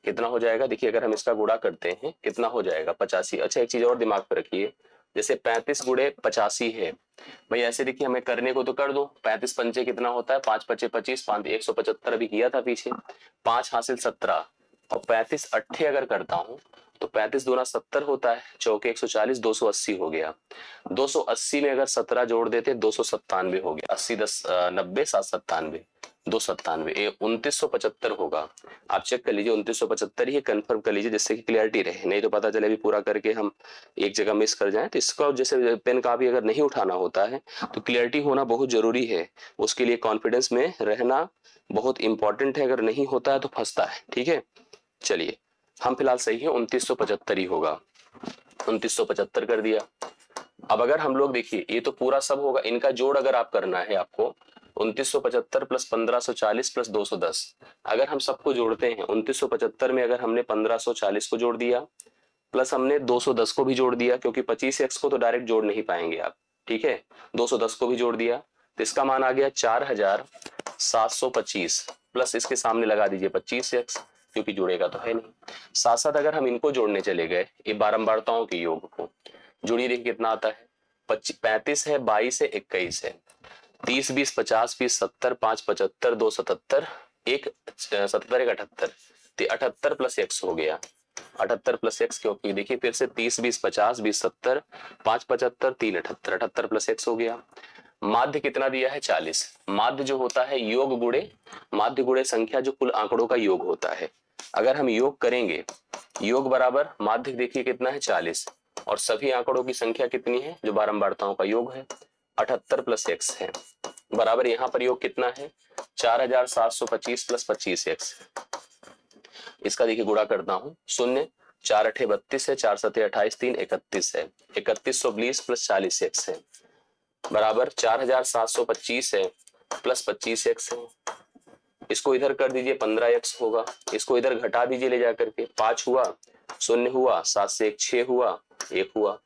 कितना हो जाएगा, देखिए अगर हम इसका गुणा करते हैं कितना हो जाएगा 85। अच्छा एक चीज और दिमाग पर रखिए, जैसे 35 गुणे 85 है भाई, ऐसे देखिए हमें करने को तो कर दो, 35 पंचे कितना होता है 5 पचे 25, 5 175 अभी किया था पीछे, 5 हासिल 17 और 35 अट्ठे अगर करता हूं तो 35 दूना 70 होता है, चौके 140, 280 हो गया। 280 में अगर 17 जोड़ देते 297 हो गया, 80 10 90 7 97, 297 ये 2975 होगा। आप चेक कर लीजिए 2975 ही कंफर्म कर लीजिए जिससे कि क्लियरिटी रहे, नहीं तो पता चले अभी पूरा करके हम एक जगह मिस कर जाएं। तो इसका जैसे पेन कापी अगर नहीं उठाना होता है तो क्लियरिटी होना बहुत जरूरी है, उसके लिए कॉन्फिडेंस में रहना बहुत इंपॉर्टेंट है, अगर नहीं होता है तो फंसता है। ठीक है, चलिए हम फिलहाल सही है 2975 ही होगा, 2975 कर दिया। अब अगर हम लोग देखिए ये तो पूरा सब होगा, इनका जोड़ अगर आप करना है आपको 2975 प्लस 1540 प्लस 210, अगर हम सबको जोड़ते हैं 2975 में अगर हमने 1540 को जोड़ दिया प्लस हमने 210 को भी जोड़ दिया, क्योंकि 25x को तो डायरेक्ट जोड़ नहीं पाएंगे आप, ठीक है, 210 को भी जोड़ दिया तो इसका मान आ गया 4725 प्लस इसके सामने लगा दीजिए 25x, क्योंकि जुड़ेगा तो है नहीं। साथ साथ अगर हम इनको जोड़ने चले गए ये बारंबारताओं के योग को, जुड़िए देखिए कितना आता है, 35 है, 22 है, 21 है, 30 20 50 20 70 5 75 2 77 1 77 1 78, तो 78 प्लस x हो गया, 78 प्लस एक्स, क्योंकि देखिए फिर से 30 20 50 20 70 5 75 3 78, 78 प्लस एक्स हो गया। माध्य कितना दिया है 40। माध्य जो होता है योग गुणे माध्य गुणे संख्या, जो कुल आंकड़ों का योग होता है। अगर हम योग करेंगे, योग बराबर माध्य देखिए कितना है 40 और सभी आंकड़ों की संख्या कितनी है जो बारंबारताओं का योग है 78 प्लस एक्स है, बराबर यहाँ पर योग कितना है 4725 प्लस 25x। इसका देखिए गुणा करता हूं, 0 4 अठे 32 है, 4 सते 28, 3 31 है, 3120 प्लस 40x है, बराबर 4725 है प्लस 25x है, इसको इधर कर दीजिए 15x होगा, इसको इधर घटा दीजिए ले जाकर के, 5 हुआ, 0 हुआ, 7 से 1 6 हुआ, 1 हुआ।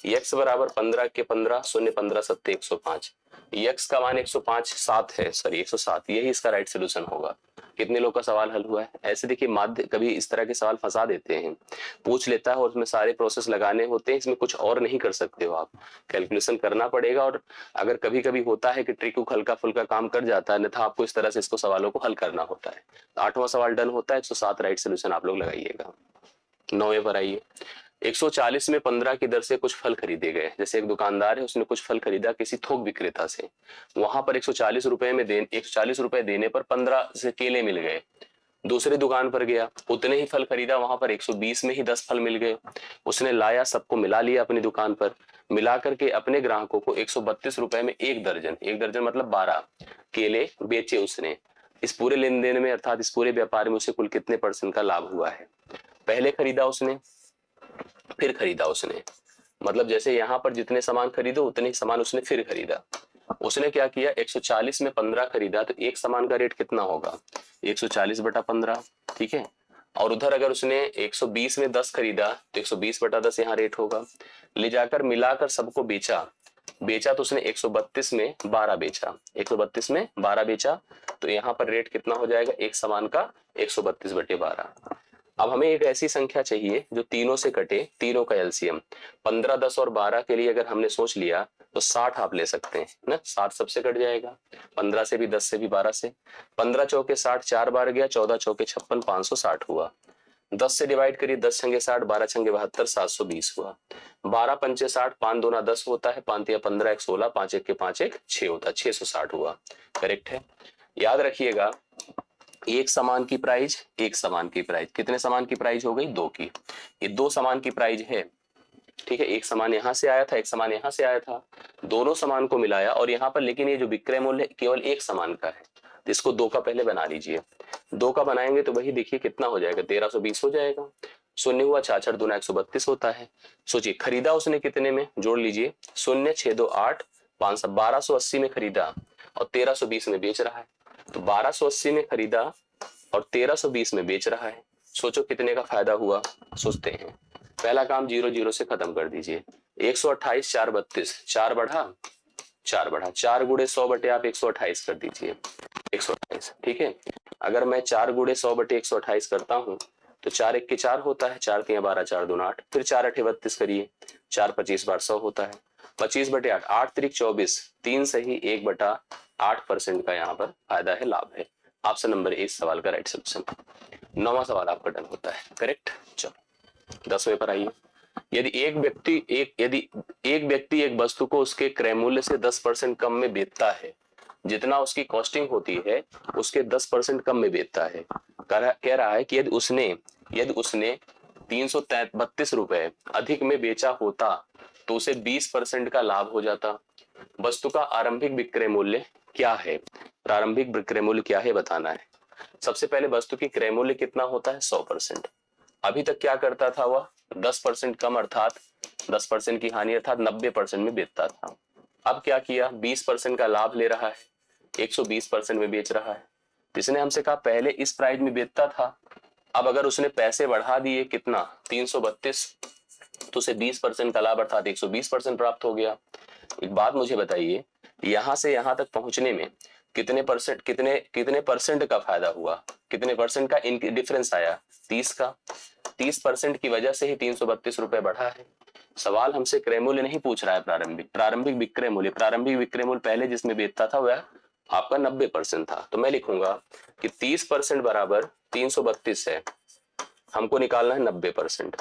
x बराबर 15 के 15, 0 15 7 105। x का मान 105 7 है, सॉरी 107, यही इसका राइट सोल्यूशन होगा। कितने लोग का सवाल हल हुआ है? ऐसे देखिए माध्य कभी इस तरह के सवाल फंसा देते हैं, पूछ लेता है और उसमें सारे प्रोसेस लगाने होते हैं, इसमें कुछ और नहीं कर सकते हो आप, कैलकुलेशन करना पड़ेगा। और अगर कभी कभी होता है कि ट्रिक हल्का फुल्का काम कर जाता है, अन्यथा आपको इस तरह से इसको सवालों को हल करना होता है। 8वां सवाल डन होता है, 107 राइट सोल्यूशन आप लोग लगाइएगा। 9वें पर आइए। 140 में 15 की दर से कुछ फल खरीदे गए। जैसे एक दुकानदार है, उसने कुछ फल खरीदा किसी थोक विक्रेता से, वहां पर 140 रुपए में 140 रुपए देने पर 15 से केले मिल गए। दूसरी दुकान पर गया, उतने ही फल खरीदा, वहां पर 120 में ही 10 फल मिल गए। उसने लाया, सबको मिला लिया अपनी दुकान पर, मिला करके अपने ग्राहकों को 132 रुपए में एक दर्जन मतलब 12 केले बेचे उसने। इस पूरे लेन देन में अर्थात इस पूरे व्यापार में उसे कुल कितने % का लाभ हुआ है? पहले खरीदा उसने, फिर खरीदा उसने, मतलब जैसे यहाँ पर जितने सामान खरीदो उतने ही सामान उसने फिर खरीदा। उसने क्या किया, 140 में 15 खरीदा, तो एक सामान का रेट कितना होगा? 140 बटा 15, ठीक है। और उधर अगर उसने 120 में 10 खरीदा तो 120 बटा 10 यहाँ रेट होगा। ले जाकर मिलाकर सबको बेचा तो उसने 132 में 12 बेचा, 132 में 12 बेचा, तो यहाँ पर रेट कितना हो जाएगा एक सामान का? 132 बटे 12। अब हमें एक ऐसी संख्या चाहिए जो तीनों से कटे, तीनों का एलसीएम। 15, 10 और 12 के लिए अगर हमने सोच लिया तो 60 आप ले सकते हैं ना, 60 सबसे कट जाएगा, 15 से भी, 10 से भी, 12 से। 15 चौके 60, 4 बार गया, 14 चौके 56, 560 हुआ। 10 से डिवाइड करिए, 10 छंगे 60, 12 छंगे 72, 720 हुआ। 12 पंचे 60, 5 दूना 10 होता है, 5 तिया 15, 1 16, 5 1 के 5 1 6 होता है, 660 हुआ। करेक्ट है। याद रखिएगा, एक सामान की प्राइस, एक सामान की प्राइस, कितने सामान की प्राइस हो गई? 2 की। ये 2 सामान की प्राइस है, ठीक है। एक सामान यहां से आया था, एक सामान यहां से आया था, दोनों सामान को मिलाया, और यहाँ पर लेकिन ये जो विक्रय मूल्य केवल एक सामान का है, तो इसको 2 का पहले बना लीजिए। 2 का बनाएंगे तो वही देखिए कितना हो जाएगा, 1320 हो जाएगा। 0 हुआ, 4 दूना 132 होता है। सोचिए खरीदा उसने कितने में, जोड़ लीजिए, 0 6 2 8 5 1280 में खरीदा और 1320 में बेच रहा है। तो 1280 में खरीदा और 1320 में बेच रहा है। सोचो कितने का फायदा हुआ, सोचते हैं। पहला काम 0 0 से खत्म कर दीजिए। 128 4 32, 4 बढ़ा 4 गुड़े 100 बटे आप 128 कर दीजिए, 128, ठीक है। अगर मैं 4 गुड़े 100 बटे 128 करता हूं तो 4 1 के 4 होता है, 4 तिया 12, 4 दूना 8, फिर 4 8 32 करिए, 4 25 बार 100 होता है, 25 बटे 8, 8 त्रिक 24, 3 सही 1 बटा 8% का यहाँ पर फायदा है, लाभ है। ऑप्शन नंबर ए सवाल का राइट सोल्यूशन। 9वां सवाल आपका डन होता है, करेक्ट। चलो 10वें पर आइए। यदि एक व्यक्ति एक वस्तु को उसके क्रय मूल्य से 10% कम में बेचता है, जितना उसकी कॉस्टिंग होती है उसके 10% कम में बेचता है, कह रहा है कि यदि उसने 332 रुपए अधिक में बेचा होता तो उसे 20% का लाभ हो जाता। वस्तु का आरंभिक विक्रय मूल्य क्या है? प्रारंभिक विक्रय मूल्य क्या है बताना है। सबसे पहले वस्तु की क्रय मूल्य कितना होता है? 100%। अभी तक क्या करता था वह? 10% कम अर्थात 10% की हानि अर्थात 90% में बेचता था। अब क्या किया? 20% का लाभ ले रहा है, 120% में बेच रहा है। इसने हमसे कहा पहले इस प्राइस में बेचता था, अब अगर उसने पैसे बढ़ा दिए, कितना? 332, तो उसे 20% का लाभ अर्थात 120% प्राप्त हो गया। एक बात मुझे बताइए, यहां से यहां तक पहुंचने में कितने परसेंट का फायदा हुआ, कितने परसेंट का डिफरेंस आया? 30 का। 30% की वजह से ही 332 रुपए बढ़ा है। सवाल हमसे क्रय मूल्य नहीं पूछ रहा है, प्रारंभिक विक्रय मूल्य। प्रारंभिक विक्रय मूल्य पहले जिसमें बेचता था वह आपका 90% था, तो मैं लिखूंगा कि 30% बराबर 332 है, हमको निकालना है 90%।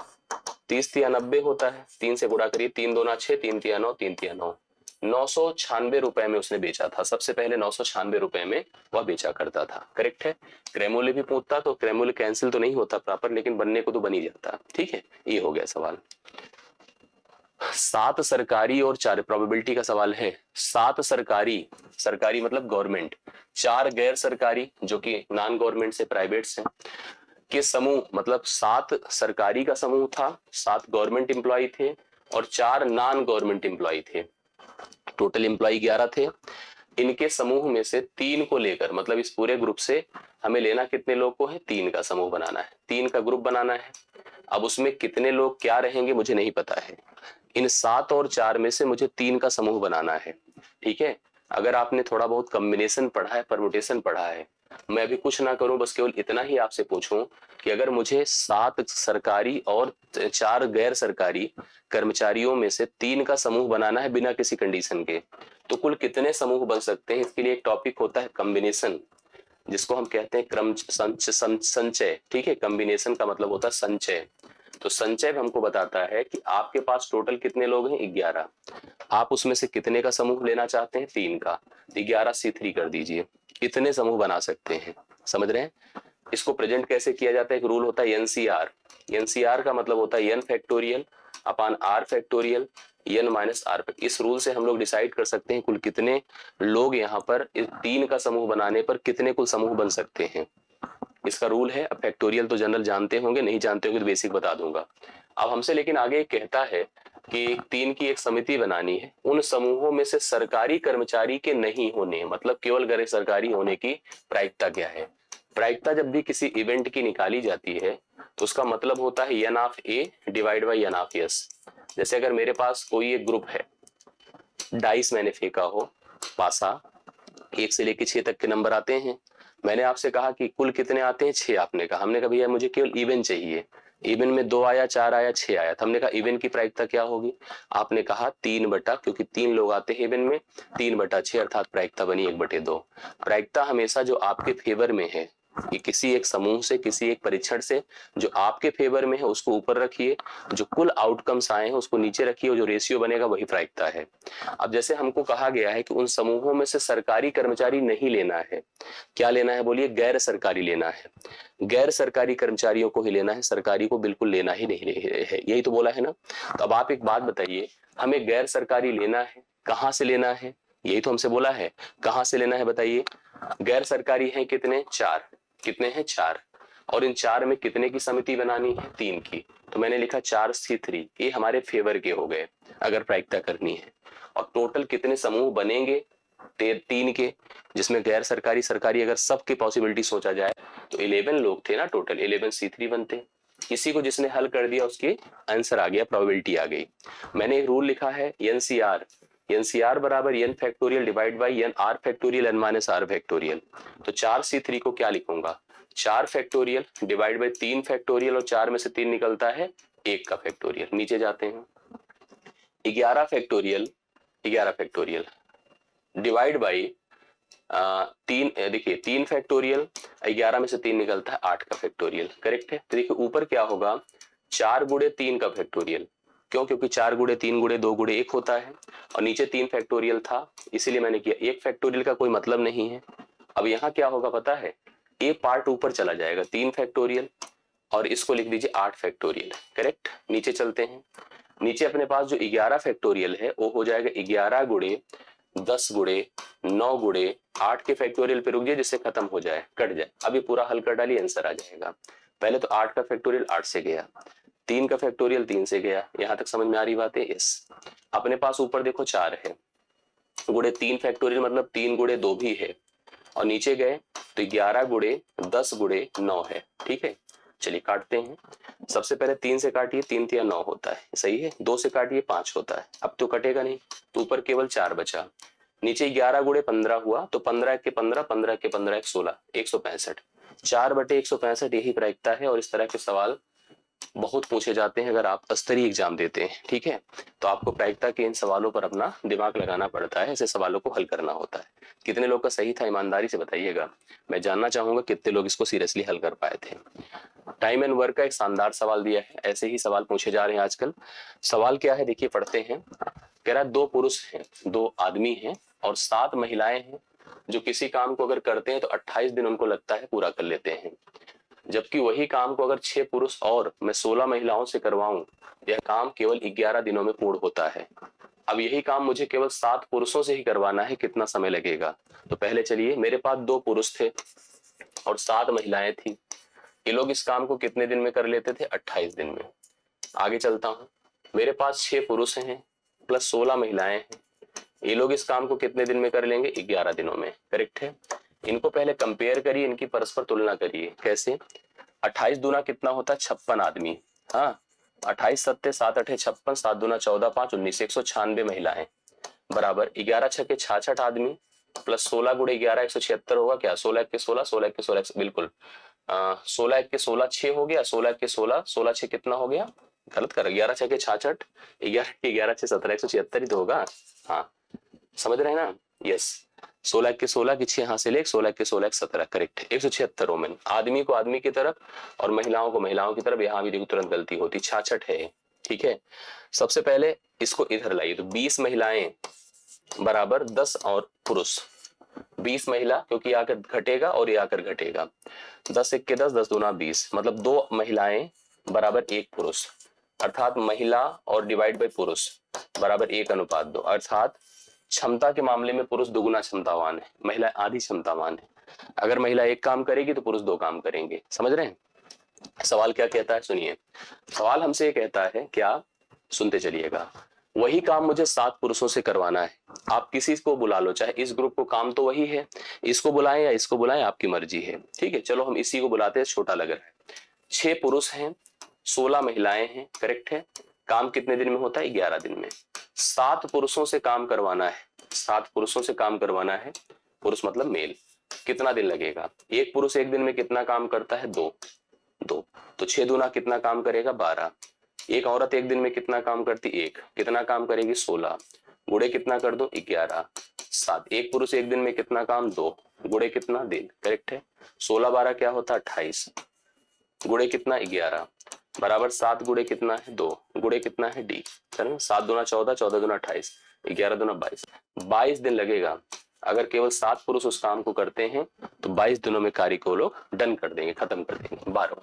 30 तिया 90 होता है, 3 से गुणा करिए, 3 दूना 6, 3 तिया 9, 3 तिया 9, 996 रुपए में उसने बेचा था। सबसे पहले 996 रुपए में वह बेचा करता था, करेक्ट है। क्रय मूल्य भी पूछता तो क्रय मूल्य कैंसिल तो नहीं होता प्रॉपर, लेकिन बनने को तो बन ही जाता, ठीक है। ये हो गया सवाल। 7 सरकारी और 4 प्रोबेबिलिटी का सवाल है। 7 सरकारी मतलब गवर्नमेंट, 4 गैर सरकारी जो कि नॉन गवर्नमेंट से प्राइवेट से के समूह, मतलब 7 सरकारी का समूह था, 7 गवर्नमेंट एम्प्लॉय थे और 4 नॉन गवर्नमेंट एम्प्लॉय थे। टोटल एम्प्लॉय 11 थे। इनके समूह में से 3 को लेकर, मतलब इस पूरे ग्रुप से हमें लेना कितने लोग को है, 3 का समूह बनाना है, 3 का ग्रुप बनाना है। अब उसमें कितने लोग क्या रहेंगे मुझे नहीं पता है। इन 7 और 4 में से मुझे 3 का समूह बनाना है। ठीक है, अगर आपने थोड़ा बहुत कॉम्बिनेशन पढ़ा है, परमुटेशन पढ़ा है, मैं अभी कुछ ना करूं, बस केवल इतना ही आपसे पूछूं कि अगर मुझे 7 सरकारी और 4 गैर सरकारी कर्मचारियों में से 3 का समूह बनाना है बिना किसी कंडीशन के, तो कुल कितने समूह बन सकते हैं। इसके लिए एक टॉपिक होता है कॉम्बिनेशन, जिसको हम कहते हैं क्रम संचय। ठीक है, कॉम्बिनेशन का मतलब होता है संचय। तो संचय हमको बताता है कि आपके पास टोटल कितने लोग हैं, 11। आप उसमें से कितने का समूह लेना चाहते हैं, 3 का। 11C3 कर दीजिए, कितने समूह बना सकते हैं, समझ रहे हैं। इसको प्रेजेंट कैसे किया जाता है, एक रूल होता है एनसीआर। एनसीआर का मतलब होता है n factorial upon r factorial n minus r. इस रूल से हम लोग डिसाइड कर सकते हैं कुल कितने लोग यहाँ पर इस 3 का समूह बनाने पर कितने कुल समूह बन सकते हैं। इसका रूल है। अब फैक्टोरियल तो जनरल जानते होंगे, नहीं जानते होंगे तो बेसिक बता दूंगा। अब हमसे लेकिन आगे कहता है कि 3 की एक समिति बनानी है, उन समूहों में से सरकारी कर्मचारी के नहीं होने, मतलब केवल गैर सरकारी होने की प्रायिकता क्या है। प्रायिकता जब भी किसी इवेंट की निकाली जाती है तो उसका मतलब होता है n of A divide by n of S. जैसे अगर मेरे पास कोई एक ग्रुप है, डाइस मैंने फेंका हो, पासा 1 से लेकर 6 तक के नंबर आते हैं। मैंने आपसे कहा कि कुल कितने आते हैं, 6। आपने कहा, हमने कहा भैया मुझे केवल इवन चाहिए। इवन में 2 आया, 4 आया, 6 आया, तो हमने कहा इवन की प्रायिकता क्या होगी। आपने कहा 3 क्योंकि 3 लोग आते हैं इवन में, 3/6 अर्थात प्रायिकता बनी 1/2। प्रायिकता हमेशा जो आपके फेवर में है, कि किसी एक समूह से, किसी एक परीक्षण से जो आपके फेवर में है उसको ऊपर रखिए, जो कुल आउटकम्स आए हैं उसको नीचे रखिए, और जो रेशियो बनेगा वही प्रायिकता है। अब जैसे हमको कहा गया है कि उन समूहों में से सरकारी कर्मचारी नहीं लेना है, क्या लेना है बोलिए, गैर सरकारी लेना है। गैर सरकारी कर्मचारियों को ही लेना है, सरकारी को बिल्कुल लेना ही नहीं है, यही तो बोला है ना। तो अब आप एक बात बताइए, हमें गैर सरकारी लेना है, कहां से लेना है, यही तो हमसे बोला है, कहां से लेना है बताइए। गैर सरकारी है कितने, 4। कितने हैं, 4। और इन 4 में कितने की समिति बनानी है, 3 की। तो मैंने लिखा 4C3, ये हमारे फेवर के हो गए अगर प्रायिकता करनी है। और टोटल कितने समूह बनेंगे, 3 के, जिसमें गैर सरकारी सरकारी अगर सबकी पॉसिबिलिटी सोचा जाए तो 11 लोग थे ना टोटल, 11C3 बनते। किसी को जिसने हल कर दिया उसके आंसर आ गया, प्रोबेबिलिटी आ गई। मैंने एक रूल लिखा है एनसीआर, एनसीआर बराबर n factorial divide by n r factorial n minus r factorial. तो 4C3 को क्या लिखूंगा, 4 फैक्टोरियल डिवाइड बाई 3 फैक्टोरियल, और 4 में से 3 निकलता है 1 का फैक्टोरियल। नीचे जाते हैं, 11 फैक्टोरियल, 11 फैक्टोरियल डिवाइड बाई 3, देखिए 3 फैक्टोरियल, 11 में से 3 निकलता है 8 का फैक्टोरियल, करेक्ट है। तो देखिए ऊपर क्या होगा, 4 गुणे 3 का फैक्टोरियल, क्यों, क्योंकि 4 गुणे 3 गुणे 2 गुणे 1 होता है, और नीचे 3 फैक्टोरियल था इसीलिए मैंने किया। 1 फैक्टोरियल का कोई मतलब नहीं है। अब यहाँ क्या होगा पता है, ए पार्ट ऊपर चला जाएगा, 3 फैक्टोरियल, और इसको लिख दीजिए 8 फैक्टोरियल, करेक्ट। नीचे चलते हैं, नीचे अपने पास जो 11 फैक्टोरियल है वो हो जाएगा 11 गुणे 10 गुणे 9 गुणे 8 के फैक्टोरियल पे रुक जाए जिससे खत्म हो जाए, कट जाए। अभी पूरा हल कर डालिए, आंसर आ जाएगा। पहले तो 8 का फैक्टोरियल 8 से गया, 3 का फैक्टोरियल 3 से गया, यहां तक समझ में आ रही बात है। इस अपने पास ऊपर देखो 4 है, गुणे 3 फैक्टोरियल मतलब 3 गुणे 2 भी है, और नीचे गए तो 11 गुणे 10 गुणे 9 है, ठीक है। चलिए काटते हैं, सबसे पहले 3 से काटिए, 3 तिया 9 होता है, सही है। 2 से काटिए 5 होता है, अब तो कटेगा नहीं, तो ऊपर केवल 4 बचा। नीचे 11 गुणे 15 हुआ, तो 15 के 15, 15 के 15 16, 165। 4/165 यही प्रायिकता है, और इस तरह के सवाल बहुत पूछे जाते हैं अगर आप स्तरीय एग्जाम देते हैं, ठीक है। तो आपको प्रायिकता के इन सवालों पर अपना दिमाग लगाना पड़ता है, ऐसे सवालों को हल करना होता है। कितने लोग का सही था, ईमानदारी से बताइएगा, मैं जानना चाहूंगा कितने लोग इसको सीरियसली हल कर पाए थे। टाइम एंड वर्क का एक शानदार सवाल दिया है, ऐसे ही सवाल पूछे जा रहे हैं आजकल। सवाल क्या है देखिए, पढ़ते हैं। कह रहा 2 पुरुष हैं, 2 आदमी हैं और 7 महिलाएं हैं, जो किसी काम को अगर करते हैं तो 28 दिन उनको लगता है पूरा कर लेते हैं, जबकि वही काम को अगर 6 पुरुष और मैं 16 महिलाओं से करवाऊं, यह काम केवल 11 दिनों में पूर्ण होता है। अब यही काम मुझे केवल 7 पुरुषों से ही करवाना है, कितना समय लगेगा। तो पहले चलिए, मेरे पास 2 पुरुष थे और 7 महिलाएं थी, ये लोग इस काम को कितने दिन में कर लेते थे, 28 दिन में। आगे चलता हूं, मेरे पास 6 पुरुष हैं प्लस 16 महिलाएं हैं, ये लोग इस काम को कितने दिन में कर लेंगे? 11 दिनों में। करेक्ट है। इनको पहले कंपेयर करिए, इनकी परस्पर तुलना करिए। कैसे? 28 दूना कितना होता है? 56 आदमी। हाँ, 28 सत्ते 7 अठे 56, 7 दूना 14, 5 19, 196 महिलाएं बराबर 11 छके 66 आदमी प्लस 16 गुणे 11 176 होगा क्या? 16 के 16, 16 के 16, बिल्कुल 16 के 16 6 हो गया, 16 के 16, 16 6 कितना हो गया? गलत कर, 11 छके 66, 11 के 11 6 17, 176 ही तो होगा। हाँ, समझ रहे हैं ना? यस, 16 के 16 की 6 हासिल 1, 16 के 16 17, करेक्ट। 176 रोमन, आदमी को आदमी की तरफ और महिलाओं को महिलाओं की तरफ। यहाँ भी देखो तुरंत गलती होती, 66 है। ठीक है, सबसे पहले इसको इधर लाइए, तो 20 महिलाएं बराबर 10 और पुरुष। 20 महिला, क्योंकि आकर घटेगा और ये आकर घटेगा, 10 एक के 10, 10 दूना 20, मतलब 2 महिलाएं बराबर 1 पुरुष, अर्थात महिला और डिवाइड बाय पुरुष बराबर 1:2। अर्थात क्षमता के मामले में पुरुष दुगुना क्षमतावान है, महिला आधी क्षमतावान है। अगर महिला एक काम करेगी तो पुरुष 2 काम करेंगे। समझ रहे हैं? सवाल क्या कहता है? सुनिए, सवाल हमसे ये कहता है, क्या? सुनते चलिएगा। वही काम मुझे 7 पुरुषों से करवाना है। आप किसी को बुला लो, चाहे इस ग्रुप को, काम तो वही है, इसको बुलाएं या इसको बुलाएं, आपकी मर्जी है। ठीक है, चलो हम इसी को बुलाते हैं, छोटा लग रहा है। 6 पुरुष हैं, 16 महिलाएं हैं। करेक्ट है। काम कितने दिन में होता है? 11 दिन में। 7 पुरुषों से काम करवाना है, 7 पुरुषों से काम करवाना है, पुरुष मतलब मेल। कितना दिन लगेगा? एक पुरुष एक दिन में कितना काम करता है? 2। तो 6 दूना कितना काम करेगा? 12। एक औरत एक दिन में कितना काम करती? 1। कितना काम करेगी? 16। गुड़े कितना कर दो? 11। 7। एक पुरुष एक दिन में कितना काम? 2। गुड़े कितना? दिन। करेक्ट है। 16 12 क्या होता है? 28। गुड़े कितना? 11 बराबर 7 गुड़े कितना है? 2। गुड़े कितना है? डी। 7 दूना 14, 14 दूना 28, 11 दूना 22, 22 दिन लगेगा। अगर केवल 7 पुरुष उस काम को करते हैं तो 22 दिनों में कार्य को लोग डन कर देंगे, खत्म कर देंगे। 12।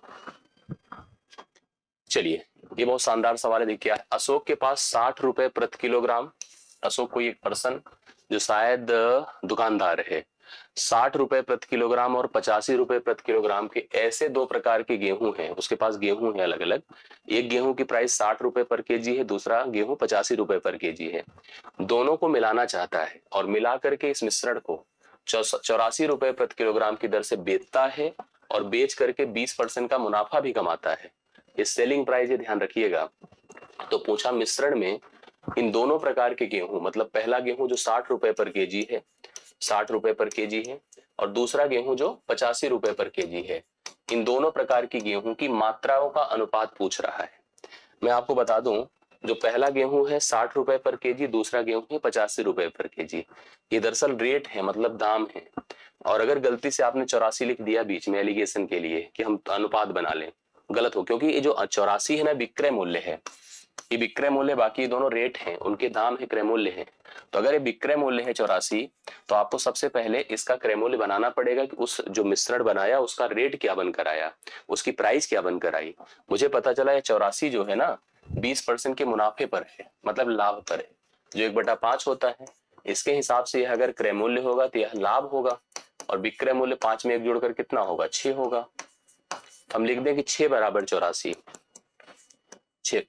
चलिए, ये बहुत शानदार सवाल है। देखिए, अशोक के पास 60 रुपए प्रति किलोग्राम, अशोक कोई एक पर्सन जो शायद दुकानदार है, 60 रुपए प्रति किलोग्राम और 85 रुपए प्रति किलोग्राम के ऐसे 2 प्रकार के गेहूं हैं। उसके पास गेहूं है अलग अलग। एक गेहूं की प्राइस 60 रुपए पर केजी है, दूसरा गेहूं 85 रुपए पर केजी है। दोनों को मिलाना चाहता है और मिला करके इस मिश्रण को 84 रुपए प्रति किलोग्राम की दर से बेचता है और बेच करके 20% का मुनाफा भी कमाता है। ये सेलिंग प्राइस, ये ध्यान रखिएगा। तो पूछा मिश्रण में इन दोनों प्रकार के गेहूं, मतलब पहला गेहूं जो 60 रुपए पर केजी है, 60 रुपए पर केजी है, और दूसरा गेहूं जो 85 रुपए पर केजी है, इन दोनों प्रकार की गेहूं की मात्राओं का अनुपात पूछ रहा है। मैं आपको बता दूं, जो पहला गेहूं है 60 रुपए पर केजी, दूसरा गेहूं है 85 रुपए पर केजी। ये दरअसल रेट है, मतलब दाम है। और अगर गलती से आपने 84 लिख दिया बीच में एलिगेशन के लिए कि हम अनुपात बना लें, गलत हो, क्योंकि ये जो 84 है ना, विक्रय मूल्य है। ये विक्रय मूल्य, बाकी ये दोनों रेट हैं, उनके दाम है, क्रय मूल्य है। तो अगर ये विक्रय मूल्य है 84, तो आपको सबसे पहले इसका क्रय मूल्य बनाना पड़ेगा कि उस जो मिश्रण बनाया उसका रेट क्या बनकर आया, उसकी प्राइस क्या बनकर आई। मुझे पता चला ये 84 जो है ना 20% के मुनाफे पर है, मतलब लाभ पर है, जो 1/5 होता है। इसके हिसाब से यह अगर क्रय मूल्य होगा तो यह लाभ होगा, और विक्रय मूल्य 5 में 1 जोड़कर कितना होगा? 6 होगा। हम लिख दें कि 6 बराबर 84,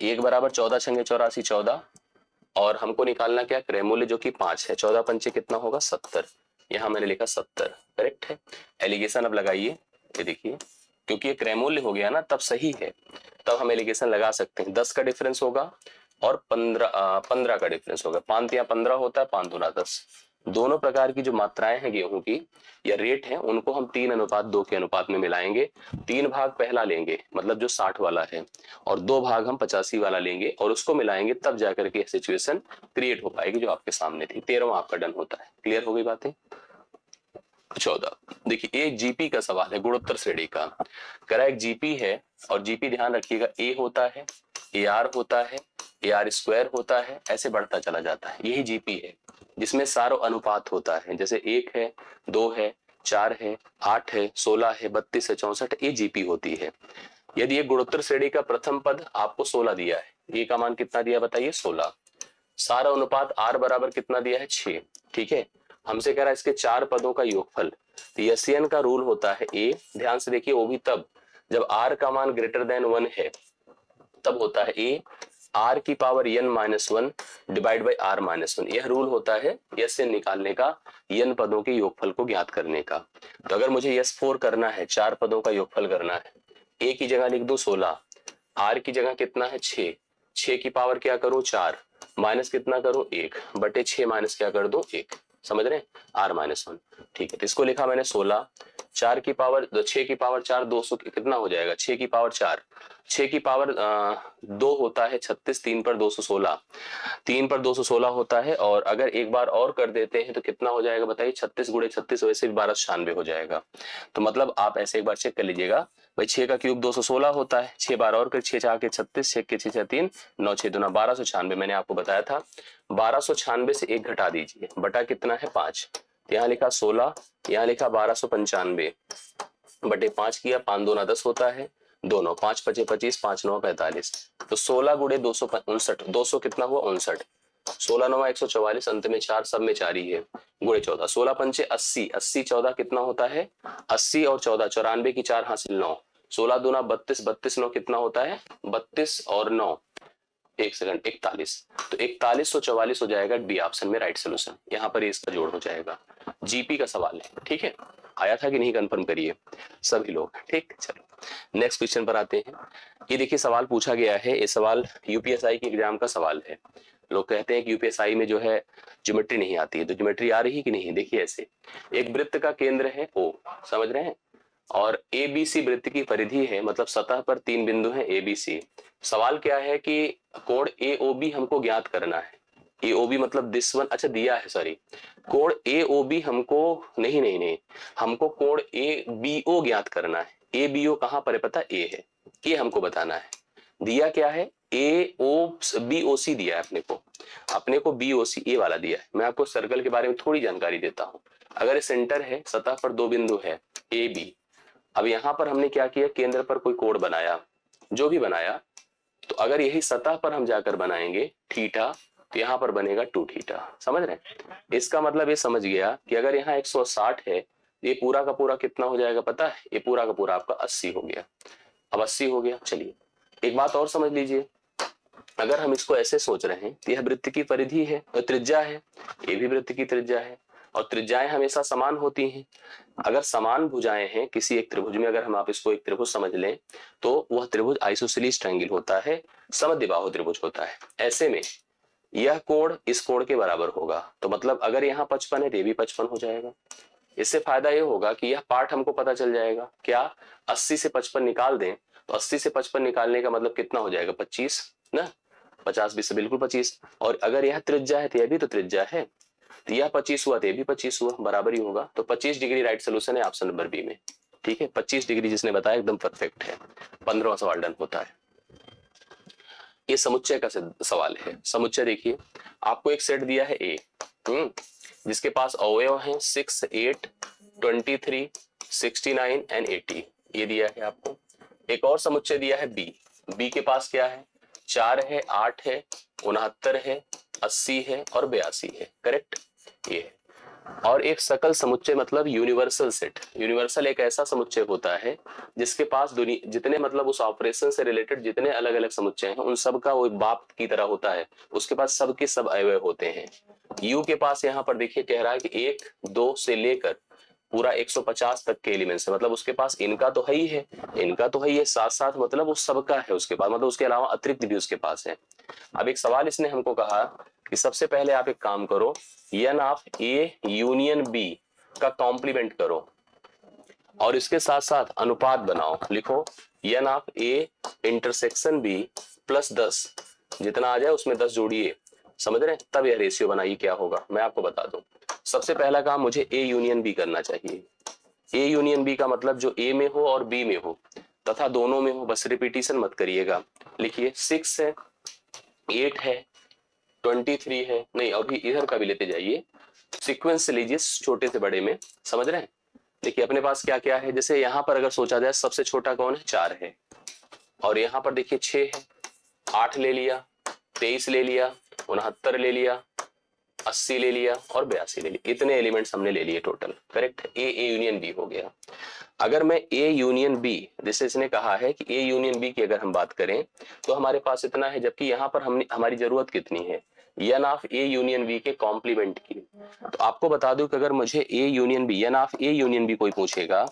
1 बराबर 14 छंगे 84, 14, और हमको निकालना क्या? क्रय मूल्य जो कि 5 है। 14 पंचे कितना होगा? 70। यहां मैंने लिखा 70। करेक्ट है। एलिगेशन अब लगाइए, ये देखिए, क्योंकि ये क्रय मूल्य हो गया ना, तब सही है, तब हम एलिगेशन लगा सकते हैं। 10 का डिफरेंस होगा और 15 का डिफरेंस होगा। 5 या 15 होता है, 5 दूना 10। दोनों प्रकार की जो मात्राएं हैं गेहूं की या रेट है, उनको हम 3:2 के अनुपात में मिलाएंगे। 3 भाग पहला लेंगे, मतलब जो 60 वाला है, और 2 भाग हम 85 वाला लेंगे और उसको मिलाएंगे, तब जाकर के सिचुएशन क्रिएट हो पाएगी जो आपके सामने थी। 13वां आपका डन होता है। क्लियर हो गई बातें? 14 देखिए, एक जीपी का सवाल है, गुणोत्तर श्रेणी का। करा एक जीपी है, और जीपी ध्यान रखिएगा, ए होता है, ए आर होता है, ए आर स्क्वायर होता है, ऐसे बढ़ता चला जाता है। यही जीपी है जिसमें सारो अनुपात होता है, जैसे 1 है, 2 है, 4 है, 8 है, 16 है, 32 है, 64, ये जीपी होती है। यदि ये गुणोत्तर श्रेणी का प्रथम पद आपको 16 दिया है, ए का मान कितना दिया बताइए? 16। सारा अनुपात आर बराबर कितना दिया है? 6। ठीक है, हमसे कह रहा है इसके 4 पदों का योगफल। तो यसियन का रूल होता है ए, ध्यान से देखिए, वो भी तब जब आर का मान ग्रेटर देन 1 है, तब होता है ए। r की power n minus one divide by r minus one. यह रूल होता है यस एन निकालने का, n पदों के योगफल को ज्ञात करने का। तो अगर मुझे यस 4 करना है, 4 पदों का योगफल करना है, a की जगह लिख दो 16, r की जगह कितना है 6, 6 की पावर क्या करूं 4, माइनस कितना करूं 1 बटे 6 माइनस क्या कर दूं 1, समझ रहे हैं, r माइनस वन। ठीक है, तो इसको लिखा मैंने 16, 4 की पावर 6 की पावर 4 200 कितना हो जाएगा, 6 की पावर 4, 6 की पावर 2 होता है 36, 3 पर 216, 3 पर 216 होता है। और अगर एक बार और कर देते हैं तो कितना हो जाएगा बताइए, 36 गुणे 36 वैसे भी 1296 हो जाएगा। तो मतलब आप ऐसे एक बार चेक कर लीजिएगा भाई, 6 का क्यूब 216 होता है, 6 बार और कर 6 4 के 36, 6 के 6 3 9 6 दूना 1296, मैंने आपको बताया था 1296 से 1 घटा दीजिए, बटा कितना है 5, यहाँ लिखा 16, यहाँ लिखा 1295 बटे 5 किया, 5 दूना 10 होता है, दोनों 5 पचे 25, 5 9 45, तो 16 गुणे 259, 200 कितना हुआ 59, 16 9 144, अंत में 4, सब में 4 ही है, गुणे 14, 16 पंचे 80, 80 14 कितना होता है 80 और 14 94 की 4 हासिल 9, 16 दूना 32, 32 9 कितना होता है 32 और 9 एक सेकंड 41, तो 4144 हो जाएगा, बी ऑप्शन में राइट सोल्यूशन। यहाँ पर इसका जोड़ हो जाएगा। जीपी का सवाल है, ठीक है, आया था कि नहीं कंफर्म करिए सभी लोग। ठीक, चलो नेक्स्ट क्वेश्चन पर आते हैं। ये देखिए सवाल पूछा गया है, ये सवाल यूपीएसआई के एग्जाम का सवाल है। लोग कहते हैं कि यूपीएसआई में जो है ज्योमेट्री नहीं आती है, तो ज्योमेट्री आ रही कि नहीं, देखिए ऐसे एक वृत्त का केंद्र है ओ, समझ रहे हैं, और ए बी सी वृत्त की परिधि है, मतलब सतह पर 3 बिंदु हैं ए बी सी। सवाल क्या है कि कोण ए ओ बी हमको ज्ञात करना है। ए ओ बी मतलब दिस वन, अच्छा दिया है सॉरी, कोण ए ओ बी हमको नहीं नहीं नहीं, हमको कोण ए बी ओ ज्ञात करना है। ए बी ओ कहां पर है पता, ए है, ये हमको बताना है। दिया क्या है, ए ओ बी ओ सी दिया है अपने को बी ओ सी ए वाला दिया है। मैं आपको सर्कल के बारे में थोड़ी जानकारी देता हूं। अगर सेंटर है, सतह पर 2 बिंदु है ए बी, अब यहां पर हमने क्या किया, केंद्र पर कोई कोण बनाया, जो भी बनाया, तो अगर यही सतह पर हम जाकर बनाएंगे थीटा, तो यहां पर बनेगा 2 थीटा, समझ रहे हैं। इसका मतलब ये समझ गया कि अगर यहाँ 160 है, ये पूरा का पूरा कितना हो जाएगा पता है, ये पूरा का पूरा आपका 80 हो गया। अब 80 हो गया, चलिए एक बात और समझ लीजिए, अगर हम इसको ऐसे सोच रहे हैं तो यह वृत्त की परिधि है और त्रिज्या है, ये भी वृत्त की त्रिज्या है, और त्रिज्याएं हमेशा समान होती हैं। अगर समान भुजाएं हैं किसी एक त्रिभुज में, अगर हम आप इसको एक त्रिभुज समझ लें, तो वह त्रिभुज आइसोसेलेस ट्रायंगल होता है, समद्विबाहु त्रिभुज होता है। ऐसे में यह कोण इस कोण के बराबर होगा, तो मतलब अगर यहाँ 55 है तो ये भी 55 हो जाएगा। इससे फायदा ये होगा कि यह पार्ट हमको पता चल जाएगा, क्या 80 से 55 निकाल दें, तो 80 से 55 निकालने का मतलब कितना हो जाएगा 25 ना, 50 20 से बिल्कुल 25, और अगर यह त्रिज्या है तो यह भी तो त्रिज्या है, तो यह 25 हुआ तो ये भी 25 हुआ, बराबर ही होगा। तो 25 डिग्री राइट सोल्यूशन है ऑप्शन नंबर बी में। ठीक है, 25 डिग्री जिसने बताया एकदम परफेक्ट है। 15वां सवाल डन होता है। ये समुच्चय का सवाल है। समुच्चय देखिए, आपको एक सेट दिया है ए, जिसके पास अवयव हैं 6 8 23 69 एंड 80, ये दिया है आपको। एक और समुच्चय दिया है बी, बी के पास क्या है, 4 है 8 है 69 है 80 है और 82 है, करेक्ट, ये है। और एक सकल समुच्चय मतलब यूनिवर्सल सेट। यूनिवर्सल एक ऐसा समुच्चय होता है जिसके पास दुनिया जितने मतलब उस ऑपरेशन से रिलेटेड जितने अलग अलग समुच्चय हैं उन सब का वो एक बाप की तरह होता है, उसके पास सबके सब अवयव होते हैं। यू के पास यहाँ पर देखिए कह रहा है कि 1 2 से लेकर पूरा 150 तक के एलिमेंट्स है, मतलब उसके पास इनका तो है ही है, इनका तो है ही है, साथ साथ मतलब उस सबका है उसके पास, मतलब उसके अलावा अतिरिक्त भी उसके पास है। अब एक सवाल इसने हमको कहा कि सबसे पहले आप एक काम करो, n of A union B का कॉम्प्लीमेंट करो और इसके साथ साथ अनुपात बनाओ। लिखो n of A intersection B plus 10, जितना आ जाए उसमें 10 जोड़िए, समझ रहे हैं, तब यह रेशियो बनाइए। क्या होगा मैं आपको बता दूं। सबसे पहला काम मुझे ए यूनियन बी करना चाहिए। ए यूनियन बी का मतलब जो ए में हो और बी में हो तथा दोनों में हो, बस रिपीटिशन मत करिएगा। लिखिए 6 है 8 है 23 है, नहीं अभी इधर का भी लेते जाइए, सीक्वेंस से लीजिए छोटे से बड़े में, समझ रहे हैं। देखिए अपने पास क्या क्या है, जैसे यहां पर अगर सोचा जाए सबसे छोटा कौन है, 4 है, और यहां पर देखिए 6 है, 8 ले लिया, 23 ले लिया, 69 ले लिया, 80 ले लिया और 82 ले लिया, इतने एलिमेंट्स हमने ले लिए total, correct. A union B हो गया। अगर मैं ए यूनियन बी, जैसे इसने कहा है कि ए यूनियन बी की अगर हम बात करें तो हमारे पास इतना है, जबकि यहाँ पर हमने हमारी जरूरत कितनी है, n of A union B के कॉम्प्लीमेंट की। तो आपको बता दूं कि अगर मुझे A union B, n of A union B कोई पूछेगा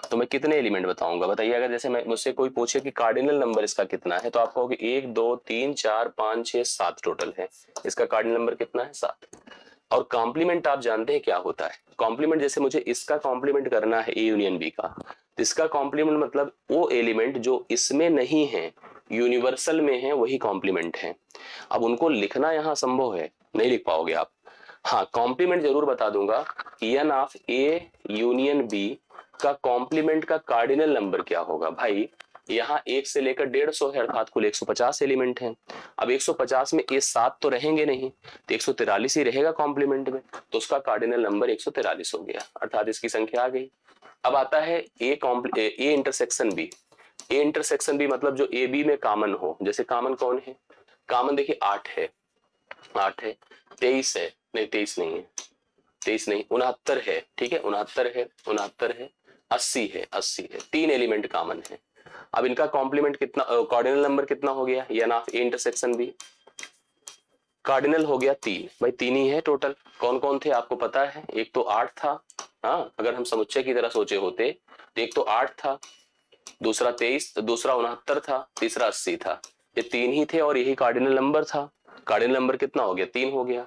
तो मैं कितने एलिमेंट बताऊंगा बताइए। अगर जैसे मैं मुझसे कोई पूछे कि कार्डिनल नंबर इसका कितना है, तो आप कहोगे 1 2 3 4 5 6 7 टोटल है, इसका कार्डिनल नंबर कितना है 7। और कॉम्प्लीमेंट आप जानते हैं क्या होता है, कॉम्प्लीमेंट जैसे मुझे इसका कॉम्प्लीमेंट करना है ए यूनियन बी का, तो इसका कॉम्प्लीमेंट मतलब वो एलिमेंट जो इसमें नहीं है, यूनिवर्सल में है, वही कॉम्प्लीमेंट है। अब उनको लिखना यहाँ संभव है, नहीं लिख पाओगे आप। हाँ, कॉम्प्लीमेंट जरूर बता दूंगा, n of A union B का कॉम्प्लीमेंट का कार्डिनल नंबर क्या होगा। भाई यहाँ 1 से लेकर 150 है, अर्थात कुल 150 एलिमेंट हैं। अब 150 में ये 7 तो रहेंगे नहीं, तो 143 ही रहेगा कॉम्प्लीमेंट में, तो उसका कार्डिनल नंबर 143 हो गया, अर्थात इसकी संख्या आ गई। अब आता है A intersection B. A intersection B मतलब जो ए बी में कॉमन हो, जैसे कॉमन कौन है, कॉमन देखिए 8 है, 8 है, 23 है, नहीं 23 नहीं है, 23 नहीं, 69 है, ठीक है 69 है, 69 है, 80 है, 80 है, 3 एलिमेंट कॉमन है। अब इनका कॉम्प्लीमेंट कितना, कार्डिनल नंबर कितना हो गया, n of A intersection B, cardinal हो गया 3। भाई 3 ही है टोटल, कौन कौन थे आपको पता है, एक तो 8 था, हाँ अगर हम समुच्चय की तरह सोचे होते तो एक तो 8 था, दूसरा 23, दूसरा 69 था, तीसरा 80 था, ये 3 ही थे और यही कार्डिनल नंबर था। कार्डिनल नंबर कितना हो गया, 3 हो गया।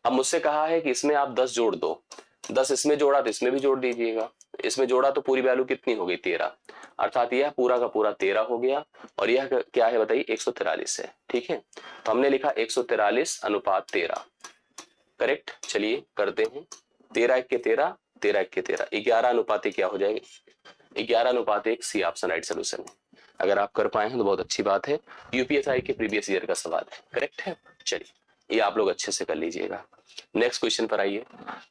अब मुझसे कहा है कि इसमें आप 10 जोड़ दो, 10 इसमें जोड़ा तो इसमें भी जोड़ दीजिएगा, इसमें जोड़ा तो पूरी वैल्यू कितनी हो गई 13, अर्थात यह पूरा का पूरा 13 हो गया, और यह क्या है बताइए 143 है, ठीक है। तो हमने लिखा 143 अनुपात 13, करेक्ट। चलिए करते हैं, 13 1 के 13, 13 1 के 13, 11 अनुपात क्या हो जाएगा, 11 अनुपात 1, सी ऑप्शन राइट सोल्यूशन है। अगर आप कर पाए हैं तो बहुत अच्छी बात है, यूपीएसआई के प्रीवियस ईयर का सवाल है, करेक्ट है। चलिए ये आप लोग अच्छे से कर लीजिएगा। नेक्स्ट क्वेश्चन पर आइए।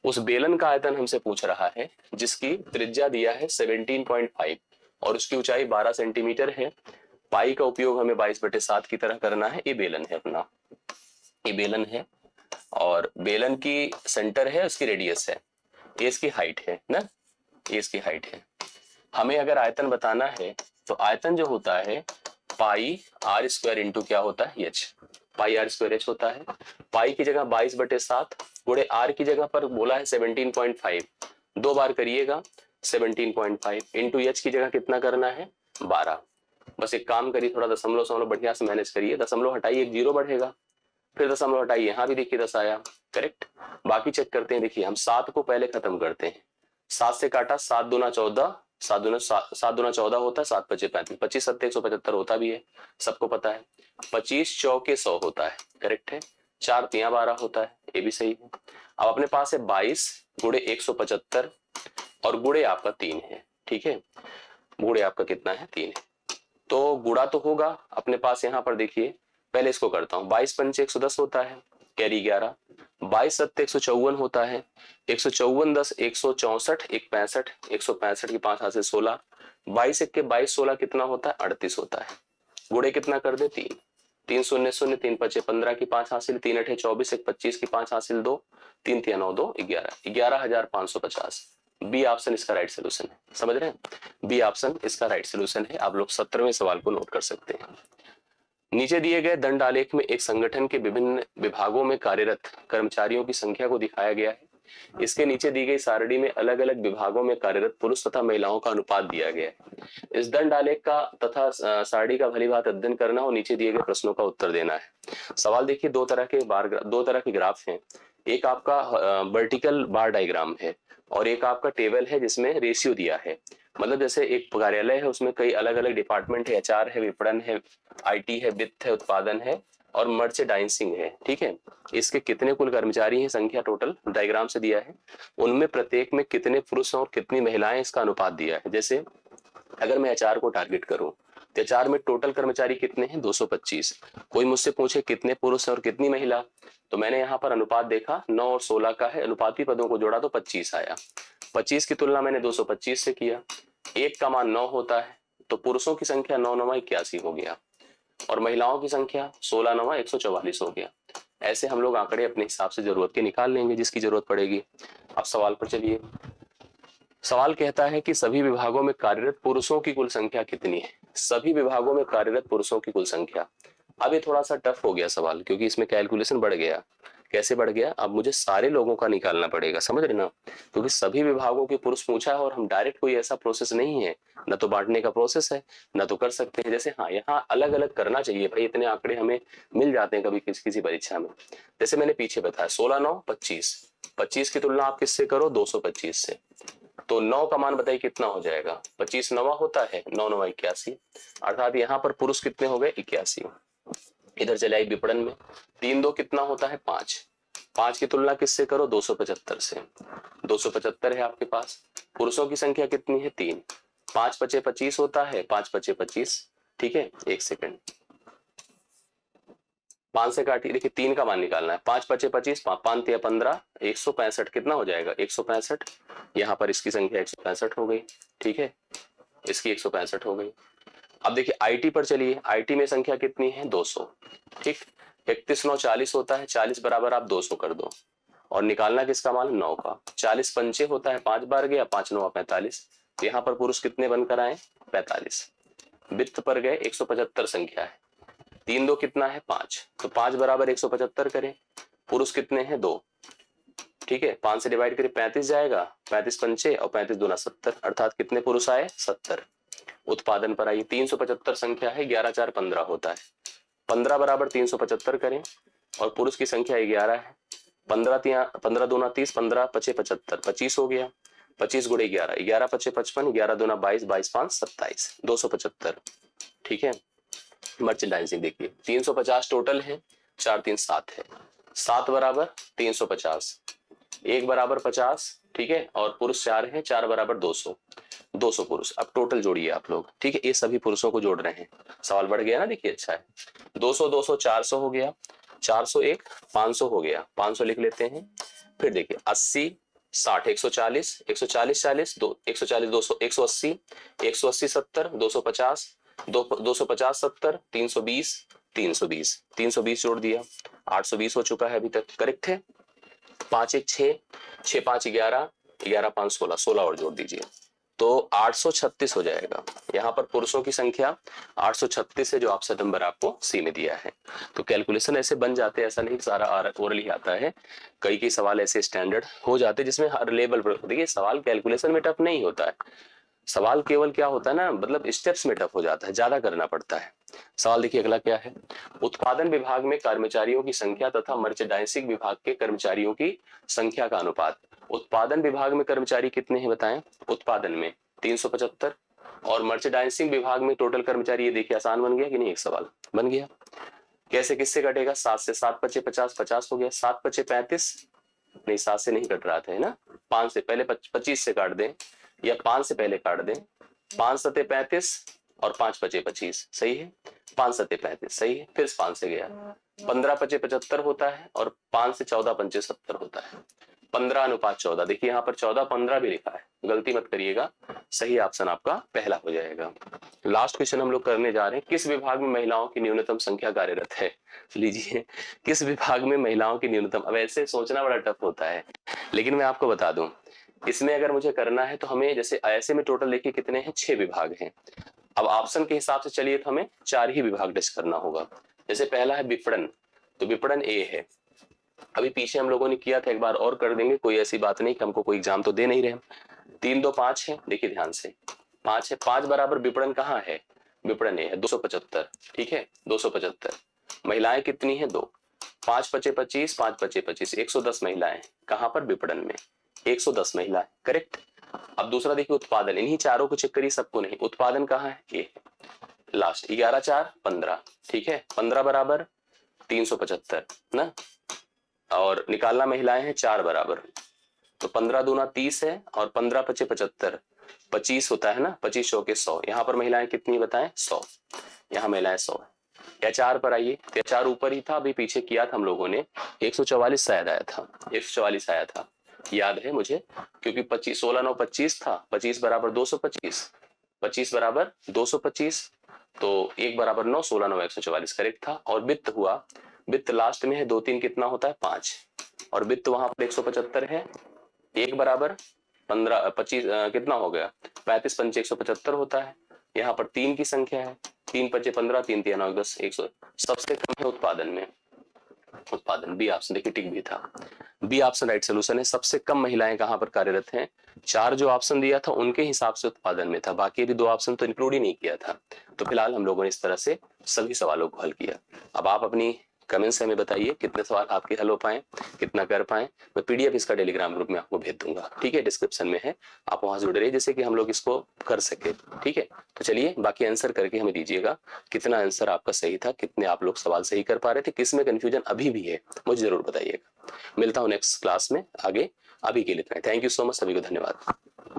उस बेलन का आयतन हमसे पूछ रहा है जिसकी त्रिज्या दिया है 17.5 और उसकी ऊंचाई 12 सेंटीमीटर है। पाई का उपयोग हमें 22/7 की तरह करना है। ये बेलन है अपना, ये बेलन है और बेलन की सेंटर है, उसकी रेडियस है, ये इसकी हाइट है ना, ये इसकी हाइट है। हमें अगर आयतन बताना है तो आयतन जो होता है पाई आर स्क्वायर इंटू क्या होता है h, pi r square h होता है। पाई की जगह 22/7 गुणे आर की जगह पर बोला है 17.5, 2 बार करिएगा 17.5 इंटू एच की जगह कितना करना है 12। बस एक काम करिए, थोड़ा दशमलव बढ़िया से मैनेज करिए, दशमलव हटाइए एक 0 बढ़ेगा, फिर दशमलव हटाइए यहाँ भी देखिए 10 आया, करेक्ट। बाकी चेक करते हैं, देखिए हम 7 को पहले खत्म करते हैं, 7 से काटा 7 दूना 14, 7 दूना 14 होता है, 7 पचे 35, 25 सत्ते 175 होता भी है, सबको पता है। 25 चौके 100 होता है, करेक्ट है। 4 तिया 12 होता है, ये भी सही है। अब अपने पास है 22 गुणे 175 और गुणे आपका 3 है, ठीक है, गुणे आपका कितना है 3 है, तो गुणा तो होगा अपने पास। यहाँ पर देखिए पहले इसको करता हूँ, 22 पंचे 110 होता है, कैरी 11, 22 सत्ते 154 होता है, 154 10 164, 1 65, 165 की 5 हाथ से 16, 22 1 के 22 16 कितना होता है 38 होता है। गुणे कितना कर दे 3, 3 शून्य शून्य, 3 पचे 15 की 5 हासिल, 3 अठे 24, 1 25 की 5 हासिल 2, 3 तिया 9 2 11, 11,550। बी ऑप्शन इसका राइट सोल्यूशन है, समझ रहे हैं, बी ऑप्शन इसका राइट सोल्यूशन है। आप लोग 17वें सवाल को नोट कर सकते हैं। नीचे दिए गए दंड आलेख में एक संगठन के विभिन्न विभागों में कार्यरत कर्मचारियों की संख्या को दिखाया गया है। इसके नीचे दी गई सारणी में अलग अलग विभागों में कार्यरत पुरुष तथा महिलाओं का अनुपात दिया गया है। इस दंड आलेख का तथा सारणी का भलीभांति अध्ययन करना और नीचे दिए गए प्रश्नों का उत्तर देना है। सवाल देखिए, दो तरह के ग्राफ हैं, एक आपका वर्टिकल बार डायग्राम है और एक आपका टेबल है जिसमें रेशियो दिया है। मतलब जैसे एक कार्यालय है, उसमें कई अलग अलग डिपार्टमेंट है, एचआर है, विपणन है, आईटी है, वित्त है, उत्पादन है और मर्चेंडाइजिंग है, ठीक है। इसके कितने कुल कर्मचारी हैं, संख्या टोटल डायग्राम से दिया है, उनमें प्रत्येक में कितने पुरुष और कितनी महिलाएं, इसका अनुपात दिया है। जैसे अगर मैं एचआर को टारगेट करूं तो एचआर में टोटल कर्मचारी कितने हैं 225। कोई मुझसे पूछे कितने पुरुष और कितनी महिला, तो मैंने यहाँ पर अनुपात देखा 9 और 16 का है, अनुपाती पदों को जोड़ा तो 25 आया। 25 की तुलना मैंने 225 से किया, 1 का मान 9 होता है, तो पुरुषों की संख्या 9 9 81 हो गया और महिलाओं की संख्या 16 9 144 हो गया। ऐसे हम लोग आंकड़े अपने हिसाब से जरूरत के निकाल लेंगे जिसकी जरूरत पड़ेगी। अब सवाल पर चलिए। सवाल कहता है कि सभी विभागों में कार्यरत पुरुषों की कुल संख्या कितनी है। सभी विभागों में कार्यरत पुरुषों की कुल संख्या। अब ये थोड़ा सा टफ हो गया सवाल, क्योंकि इसमें कैलकुलेशन बढ़ गया। कैसे बढ़ गया? अब मुझे सारे लोगों का निकालना पड़ेगा, समझ रहे ना, क्योंकि सभी विभागों के पुरुष पूछा है और हम डायरेक्ट कोई ऐसा प्रोसेस नहीं है, न तो बांटने का प्रोसेस है, न तो कर सकते हैं। जैसे हाँ, यहाँ अलग अलग करना चाहिए भाई, इतने आंकड़े हमें मिल जाते हैं कभी किसी परीक्षा में। जैसे मैंने पीछे बताया 16 9 25, 25 की तुलना आप किससे करो? 225 से। तो 9 का मान बताइए कितना हो जाएगा? 25 नवा होता है, 9 9 81, अर्थात यहाँ पर पुरुष कितने हो गए? 81। इधर चले आई विपणन में, 3 2 कितना होता है? 5। 5 की तुलना किससे करो? 275 से। 275 है आपके पास। पुरुषों की संख्या कितनी है? 3। 5 पचे 25 होता है, 5 पचे 25। ठीक है, एक सेकंड, 5 से काटिए, देखिए 3 का मान निकालना है। 5 पचे 25, 5 तिया 15, 165 कितना हो जाएगा? 165। यहाँ पर इसकी संख्या 165 हो गई। ठीक है, इसकी 165 हो गई। अब देखिए आईटी पर चलिए, आईटी में संख्या कितनी है? 200। ठीक, 31 9 40 होता है, 40 बराबर आप 200 कर दो, और निकालना किसका मान? 9 का। 40 पंचे होता है, 5 बार गया, 5 9 45। तो यहाँ पर पुरुष कितने बनकर आए? 45। वित्त पर गए, 175 संख्या है। 3 2 कितना है? 5। तो 5 बराबर 175 करें। पुरुष कितने हैं? 2। ठीक है, 5 से डिवाइड करें, 35 जाएगा, 35 पंचे और 35 दूना 70, अर्थात कितने पुरुष आए? 70। उत्पादन पर आइए, 375 संख्या है, 11 4 15 होता है। 15 बराबर 375 करें, और पुरुष की संख्या 11 है। 15 दूना 30, 15 पचे 75, 25 हो गया। 25 गुणे 11, 11 पचे 55, 11 दूना 22, 22 5 27, 275। ठीक है, मर्चेंडाइजिंग देखिए 350 टोटल है, 4 3 7 है, 7 बराबर 350, 1 बराबर 50। ठीक है, और पुरुष 4 है, 4 बराबर 200, 200 पुरुष। अब टोटल जोड़िए आप लोग। ठीक है, ये सभी पुरुषों को जोड़ रहे हैं। सवाल बढ़ गया ना, देखिए अच्छा है। 200 200 400 हो गया, 401 500 हो गया, 500 लिख लेते हैं। फिर देखिए 80 60 140 140 40 2 140 200 180 180 70 250 250 70 320 320 320 जोड़ दिया, 820 हो चुका है अभी तक। करेक्ट है। 5 1 6 6 5 11 11 5 16 16 और जोड़ दीजिए, तो 836 हो जाएगा। यहाँ पर पुरुषों की संख्या 836 है, जो ऑप्शन नंबर आपको सी में दिया है। तो कैलकुलेशन ऐसे बन जाते हैं, ऐसा नहीं सारा ओरली आता है। कई सवाल ऐसे स्टैंडर्ड हो जाते हैं जिसमें हर लेवल पर, देखिए सवाल कैलकुलेशन में टफ नहीं होता है। सवाल केवल क्या होता है ना, मतलब स्टेप्स में टफ हो जाता है, ज्यादा करना पड़ता है। सवाल देखिए अगला क्या है? उत्पादन विभाग में कर्मचारियों की संख्या तथा मर्चेंडाइजिंग विभाग के कर्मचारियों की संख्या का अनुपात। उत्पादन विभाग में कर्मचारी कितने हैं बताएं? उत्पादन में 375, और मर्चेंडाइजिंग विभाग में टोटल कर्मचारी, ये देखिए आसान बन गया कि नहीं? एक सवाल बन गया। कैसे, किससे कटेगा? 7 से, 7 पचे 50 50 हो गया, 7 पचे 35, नहीं 7 से नहीं कट रहा था है ना, 5 से पहले 25 से काट दें, या 5 से पहले काट दें। 5 सते 35 और 5 पचे 25, सही है। 5 सते 35 सही है, फिर 5 से गया, 15 पचे 75 होता है, और 5 से 14 पंचे 70 होता है। 15 अनुपात 14, देखिए यहाँ पर 14 15 भी लिखा है, गलती मत करिएगा। सही ऑप्शन आपका पहला हो जाएगा। लास्ट क्वेश्चन हम लोग करने जा रहे हैं, किस विभाग में महिलाओं की न्यूनतम संख्या कार्यरत है? लीजिए, किस विभाग में महिलाओं की न्यूनतम, अब ऐसे सोचना बड़ा टफ होता है, लेकिन मैं आपको बता दूं, इसमें अगर मुझे करना है तो हमें, जैसे ऐसे में टोटल देखिए कितने हैं? 6 विभाग हैं। अब ऑप्शन के हिसाब से चलिए तो हमें 4 ही विभाग टेस्ट करना होगा। जैसे पहला है विपणन, तो विपणन ए है। अभी पीछे हम लोगों ने किया था, एक बार और कर देंगे, कोई ऐसी बात नहीं कि हमको कोई एग्जाम तो दे नहीं रहे। 3 2 5 है, देखिए ध्यान से, 5 है, 5 बराबर विपणन कहाँ है? विपणन ए है, 275। ठीक है, 275। महिलाएं कितनी है? 2। 5 पचे 25, 5 पचे 25, 110 महिलाएं। कहां पर? विपणन में 110 महिलाएं। करेक्ट। अब दूसरा देखिए उत्पादन, इन्हीं चारों को चेक करिए, सबको नहीं। उत्पादन कहाँ है? ये लास्ट, 11 4 15। ठीक है, 15 बराबर 375 ना, और निकालना महिलाएं हैं 4 बराबर, तो 15 दूना 30 है, और 15 पचे 75, 25 होता है ना, 25 चौके 100। यहाँ पर महिलाएं कितनी बताएं? 100। यहाँ महिलाएं 100 है। HR पर आइए, तो HR ऊपर ही था, अभी पीछे किया था हम लोगों ने, 144 शायद आया था, 144 आया था, याद है मुझे, क्योंकि 25 16 9 25 था, 25 बराबर 225, 25 बराबर 225, तो 1 बराबर 9, 16 9 144 करेक्ट था। और वित्त हुआ, वित्त लास्ट में है, 2 3 कितना होता है? 5, और वित्त वहां पर 175 है, 1 बराबर 15 25 कितना हो गया, 35 पंचे 175 होता है। यहाँ पर 3 की संख्या है, 3 पंचे 15, 3 3 9 10 100। सबसे कम है उत्पादन में, उत्पादन बी ऑप्शन, देखिए टिक भी था, बी ऑप्शन राइट सोल्यूशन है। सबसे कम महिलाएं कहां पर कार्यरत हैं, 4 जो ऑप्शन दिया था उनके हिसाब से उत्पादन में था, बाकी भी 2 ऑप्शन तो इंक्लूड ही नहीं किया था। तो फिलहाल हम लोगों ने इस तरह से सभी सवालों को हल किया। अब आप अपनी कमेंट्स हमें बताइए कितने सवाल आपके हल हो पाए, कितना कर पाए। मैं पीडीएफ इसका टेलीग्राम ग्रुप में आपको भेज दूंगा, ठीक है, डिस्क्रिप्शन में है, आप वहां जुड़े रहिए जिससे कि हम लोग इसको कर सके, ठीक है। तो चलिए बाकी आंसर करके हमें दीजिएगा, कितना आंसर आपका सही था, कितने आप लोग सवाल सही कर पा रहे थे, किस में कंफ्यूजन अभी भी है, मुझे जरूर बताइएगा। मिलता हूँ नेक्स्ट क्लास में आगे, अभी के लिए इतना। थैंक यू सो मच, सभी को धन्यवाद।